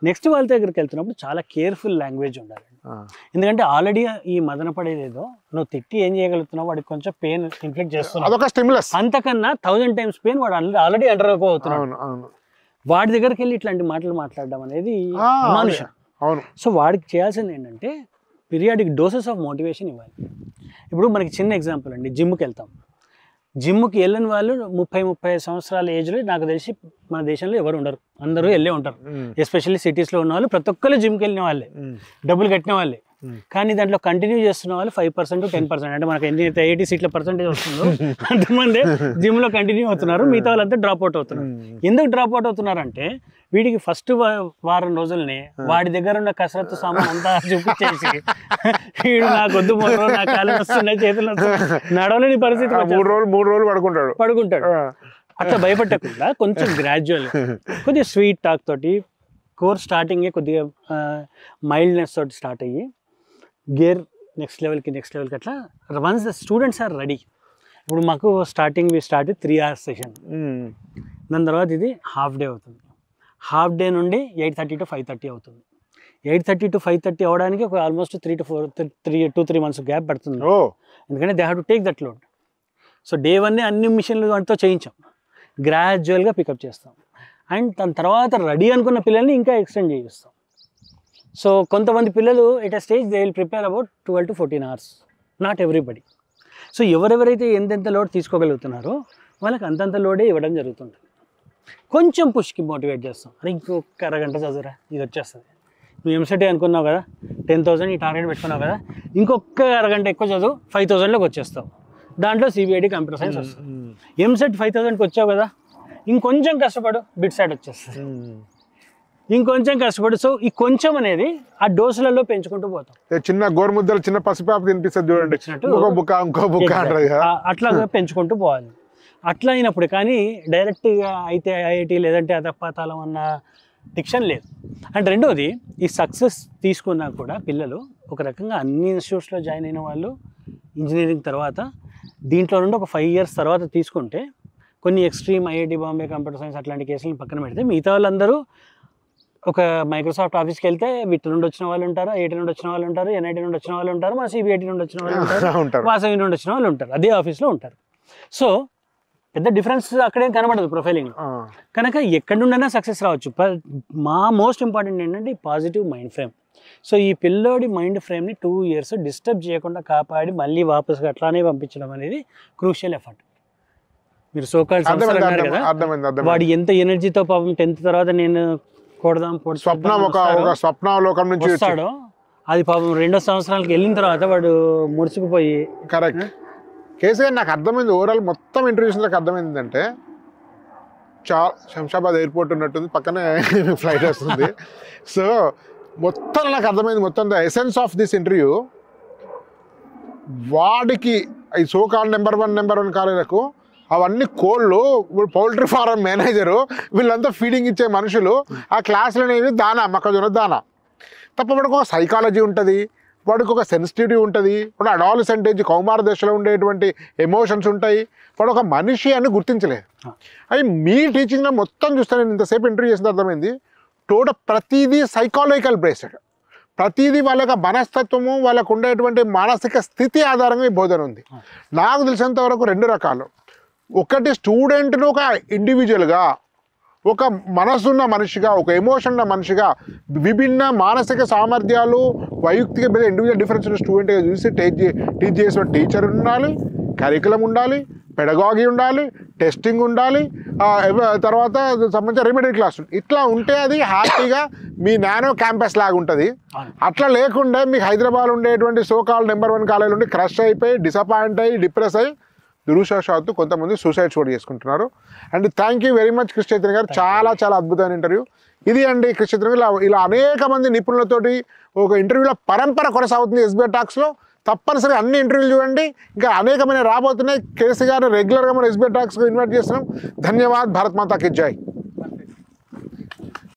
నెక్స్ట్ వాళ్ళ దగ్గరికి వెళ్తున్నప్పుడు చాలా కేర్ఫుల్ లాంగ్వేజ్ ఉండాలి. ఎందుకంటే ఆల్రెడీ ఈ మదన పడేదేదో నువ్వు తిట్టి ఏం చేయగలుగుతున్నావు, వాడికి కొంచెం పెయిన్ ఇన్ఫ్లిక్ట్ చేస్తున్నావు, అంతకన్నా 1000 times పెయిన్ వాడు ఆల్రెడీ అండర్ అవుతున్నాడు. వాడి దగ్గరికి వెళ్ళి ఇట్లాంటి మాటలు మాట్లాడడం అనేది అమానుషం. సో వాడికి చేయాల్సింది ఏంటంటే, పీరియాడిక్ డోసెస్ ఆఫ్ మోటివేషన్ ఇవ్వాలి. ఇప్పుడు మనకి చిన్న ఎగ్జాంపుల్ అండి, జిమ్కి వెళ్తాం. జిమ్కి వెళ్ళని వాళ్ళు 30-35 సంవత్సరాల ఏజ్లో నాకు తెలిసి మన దేశంలో ఎవరు ఉండరు, అందరూ వెళ్ళే ఉంటారు. ఎస్పెషల్లీ సిటీస్లో ఉన్న వాళ్ళు ప్రతి ఒక్కరు జిమ్కి వెళ్ళిన వాళ్ళే, డబ్బులు కట్టిన వాళ్ళే. కానీ దాంట్లో కంటిన్యూ చేస్తున్న వాళ్ళు 5% 10%, అంటే మనకి ఎన్ని 80 సీట్ల పర్సెంటేజ్ వస్తుందో అంతమంది జిమ్లో కంటిన్యూ అవుతున్నారు, మిగతా వాళ్ళంతా డ్రాప్ అవుట్ అవుతున్నారు. ఎందుకు డ్రాప్ అవుట్ అవుతున్నారంటే, వీడికి ఫస్ట్ వారం రోజులనే వాడి దగ్గర ఉన్న కసరత్తు సామాన్ అంతా చూపించేసి వీడు నాకు వద్దు, 3 రోజులు నా కాళ్ళు వస్తున్నాయి, చేతులు నడవలేని పరిస్థితి, 3 రోజులు పడుకుంటాడు. అట్లా భయపడకుండా కొంచెం గ్రాడ్యువల్, కొద్దిగా స్వీట్ టాక్ తోటి, కోర్స్ స్టార్టింగే కొద్దిగా మైల్డ్నెస్ తోటి స్టార్ట్ అయ్యి గేర్ నెక్స్ట్ లెవెల్కి అట్లా once the students are ready. ఇప్పుడు మాకు స్టార్టింగ్ 3 hours సెషన్, దాని తర్వాత ఇది హాఫ్ డే అవుతుంది. హాఫ్ డే నుండి 8:30 to 5:30 అవుతుంది. 8:30 to 5:30 అవడానికి ఒక ఆల్మోస్ట్ 2-3 months గ్యాప్ పడుతుంది. ఎందుకంటే they have to take that load. So day 1 అన్ని మిషన్లు వాటితో చేయించాం, గ్రాడ్యువల్గా పికప్ చేస్తాం. అండ్ దాని తర్వాత రెడీ అనుకున్న పిల్లల్ని ఇంకా ఎక్స్టెండ్ చేయిస్తాం. సో కొంతమంది పిల్లలు at a stage they will prepare about 12 to 14 hours, not everybody. So ఎవరెవరైతే ఎంతెంత లోడ్ తీసుకోగలుగుతున్నారో వాళ్ళకి అంతంత లోడే ఇవ్వడం జరుగుతుంది. కొంచెం పుష్కి మోటివేట్ చేస్తాం, అరే ఇంకొక అరగంట చదువురా ఇది వచ్చేస్తుంది, నువ్వు ఎంసెట్ అనుకున్నావు కదా 10,000 ఈ టార్గెట్ పెట్టుకున్నావు కదా, ఇంకొక అరగంట ఎక్కువ చదువు 5,000లోకి వచ్చేస్తావు, దాంట్లో సిబిఐడి కంప్యూటర్ సైన్స్ వస్తుంది. ఎంసెట్ 5,000కి వచ్చావు కదా, ఇంకొంచెం కష్టపడు బిట్ సైడ్ వచ్చేస్తుంది, ఇంకొంచెం కష్టపడు. సో ఈ కొంచెం అనేది ఆ డోసులలో పెంచుకుంటూ పోతాం. చిన్న గోరుముద్దలు చిన్న పసిపాప తినిపిస్తుంది చూడండి, ఇంకో బుక్క అట్లా పెంచుకుంటూ పోవాలి. అట్లా అయినప్పుడు కానీ డైరెక్ట్గా అయితే ఐఐటి లేదంటే అధపాతాళం అన్న డిక్షన్ లేదు. అండ్ రెండోది, ఈ సక్సెస్ తీసుకున్నా కూడా పిల్లలు ఒక రకంగా అన్ని ఇన్స్టిట్యూట్స్లో జాయిన్ అయిన వాళ్ళు ఇంజనీరింగ్ తర్వాత దీంట్లో నుండి ఒక 5 years తర్వాత తీసుకుంటే, కొన్ని extreme IIT Bombay computer science అట్లాంటి కేసులను పక్కన పెడితే మిగతా వాళ్ళందరూ ఒక మైక్రోసాఫ్ట్ ఆఫీస్కి వెళ్తే విట్ నుండి వచ్చిన వాళ్ళు ఉంటారు, ఐఐటి నుండి వచ్చిన వాళ్ళు ఉంటారు, ఎన్ఐటి నుండి వచ్చిన వాళ్ళు ఉంటారు, మన సిబిఐటి నుండి వచ్చిన వాళ్ళు ఉంటారు, వాసవి నుండి వచ్చిన వాళ్ళు ఉంటారు, అదే ఆఫీస్లో ఉంటారు. సో పెద్ద డిఫరెన్స్ అక్కడేం కనబడదు ప్రొఫైలింగ్. కనుక ఎక్కడి నుండైనా సక్సెస్ రావచ్చు. మా మోస్ట్ ఇంపార్టెంట్ ఏంటంటే పాజిటివ్ మైండ్ ఫ్రేమ్. సో ఈ పిల్లోడి మైండ్ ఫ్రేమ్ని 2 years డిస్టర్బ్ చేయకుండా కాపాడి మళ్ళీ వాపస్గా అట్లానే పంపించడం అనేది క్రూషియల్ ఎఫర్ట్. మీరు సోకాల్డ్ సంస్థలు అన్నారు కదా, వాడు ఎంత ఎనర్జీతో పాపం 10th తర్వాత నేను స్వప్నలోకం నుంచి వస్తాడో, అది పాపం 2వ సంవత్సరాలకి వెళ్ళిన తర్వాత వాడు ముడుచుకుపోయి. కరెక్ట్. కేసీఆర్ నాకు అర్థమైంది, ఓవరాల్ మొత్తం ఇంటర్వ్యూస్ నాకు అర్థమైంది ఏంటంటే, శంషాబాద్ ఎయిర్పోర్ట్ ఉన్నట్టుంది, పక్కనే ఫ్లైట్ వస్తుంది. సో మొత్తం నాకు అర్థమైంది, మొత్తం the essence of this interview, వాడికి ఈ సోకాల్ నెంబర్ వన్ కాలేజీలకు అవన్నీ కోళ్ళు, ఇప్పుడు పౌల్ట్రీ ఫారం మేనేజరు, వీళ్ళంతా ఫీడింగ్ ఇచ్చే మనుషులు, ఆ క్లాసులు అనేవి దానా, మొక్కజొన్న దానా తప్ప. వాడికి ఒక సైకాలజీ ఉంటుంది, వాడికి ఒక సెన్సిటివిటీ ఉంటుంది, వాడు అడాలసెంట్ ఏజ్ కౌమార దశలో ఉండేటువంటి ఎమోషన్స్ ఉంటాయి, వాడు ఒక మనిషి అని గుర్తించలేదు. అవి మీ టీచింగ్లో మొత్తం చూస్తే, నేను ఇంతసేపు ఇంటర్వ్యూ చేసిన అర్థమైంది, ప్రతిదీ సైకాలజికల్ బేస్డ్, ప్రతిదీ వాళ్ళ యొక్క మనస్తత్వము, వాళ్ళకు ఉండేటువంటి మానసిక స్థితి ఆధారంగా ఈ బోధన ఉంది. నాకు తెలిసినంత వరకు 2 రకాలు. ఒకటి, స్టూడెంట్ను ఒక ఇండివిజువల్గా, ఒక మనసున్న మనిషిగా, ఒక ఎమోషన్ ఉన్న మనిషిగా, విభిన్న మానసిక సామర్థ్యాలు, వైయక్తిక ఇండివిజువల్ డిఫరెన్స్ స్టూడెంట్గా చూసి టీచ్ చేసిన టీచర్ ఉండాలి, కరికులం ఉండాలి, పెడగాగి ఉండాలి, టెస్టింగ్ ఉండాలి, తర్వాత సంబంధించిన రెమెడీ క్లాస్. ఇట్లా ఉంటే అది హ్యాపీగా మీ నానో క్యాంపస్ లాగా ఉంటుంది. అట్లా లేకుండా మీకు హైదరాబాద్ ఉండేటువంటి సోకాల్ నెంబర్ 1 కాలేజీలు ఉండి క్రష్ అయిపోయి, డిసప్పాయింట్ అయ్యి, డిప్రెస్ అయ్యి, దురదృష్టవశాత్తు కొంతమంది సూసైడ్స్ కూడా చేసుకుంటున్నారు. And thank you very much Krishna Chaitanya గారు, చాలా అద్భుతమైన ఇంటర్వ్యూ ఇది అండి. కృష్ణ చైతన్య ఇలా అనేక మంది నిపుణులతోటి ఒక ఇంటర్వ్యూల పరంపర కొనసాగుతుంది ఎస్బీఐ టాక్స్లో. తప్పనిసరిగా అన్ని ఇంటర్వ్యూలు చూడండి, ఇంకా అనేకమైన రాబోతున్నాయి. కేసీ గారు రెగ్యులర్గా మనం ఎస్బీఐ టాక్స్కి ఇన్వైట్ చేస్తున్నాం. ధన్యవాద్. భారత్ మాతా కీ జై.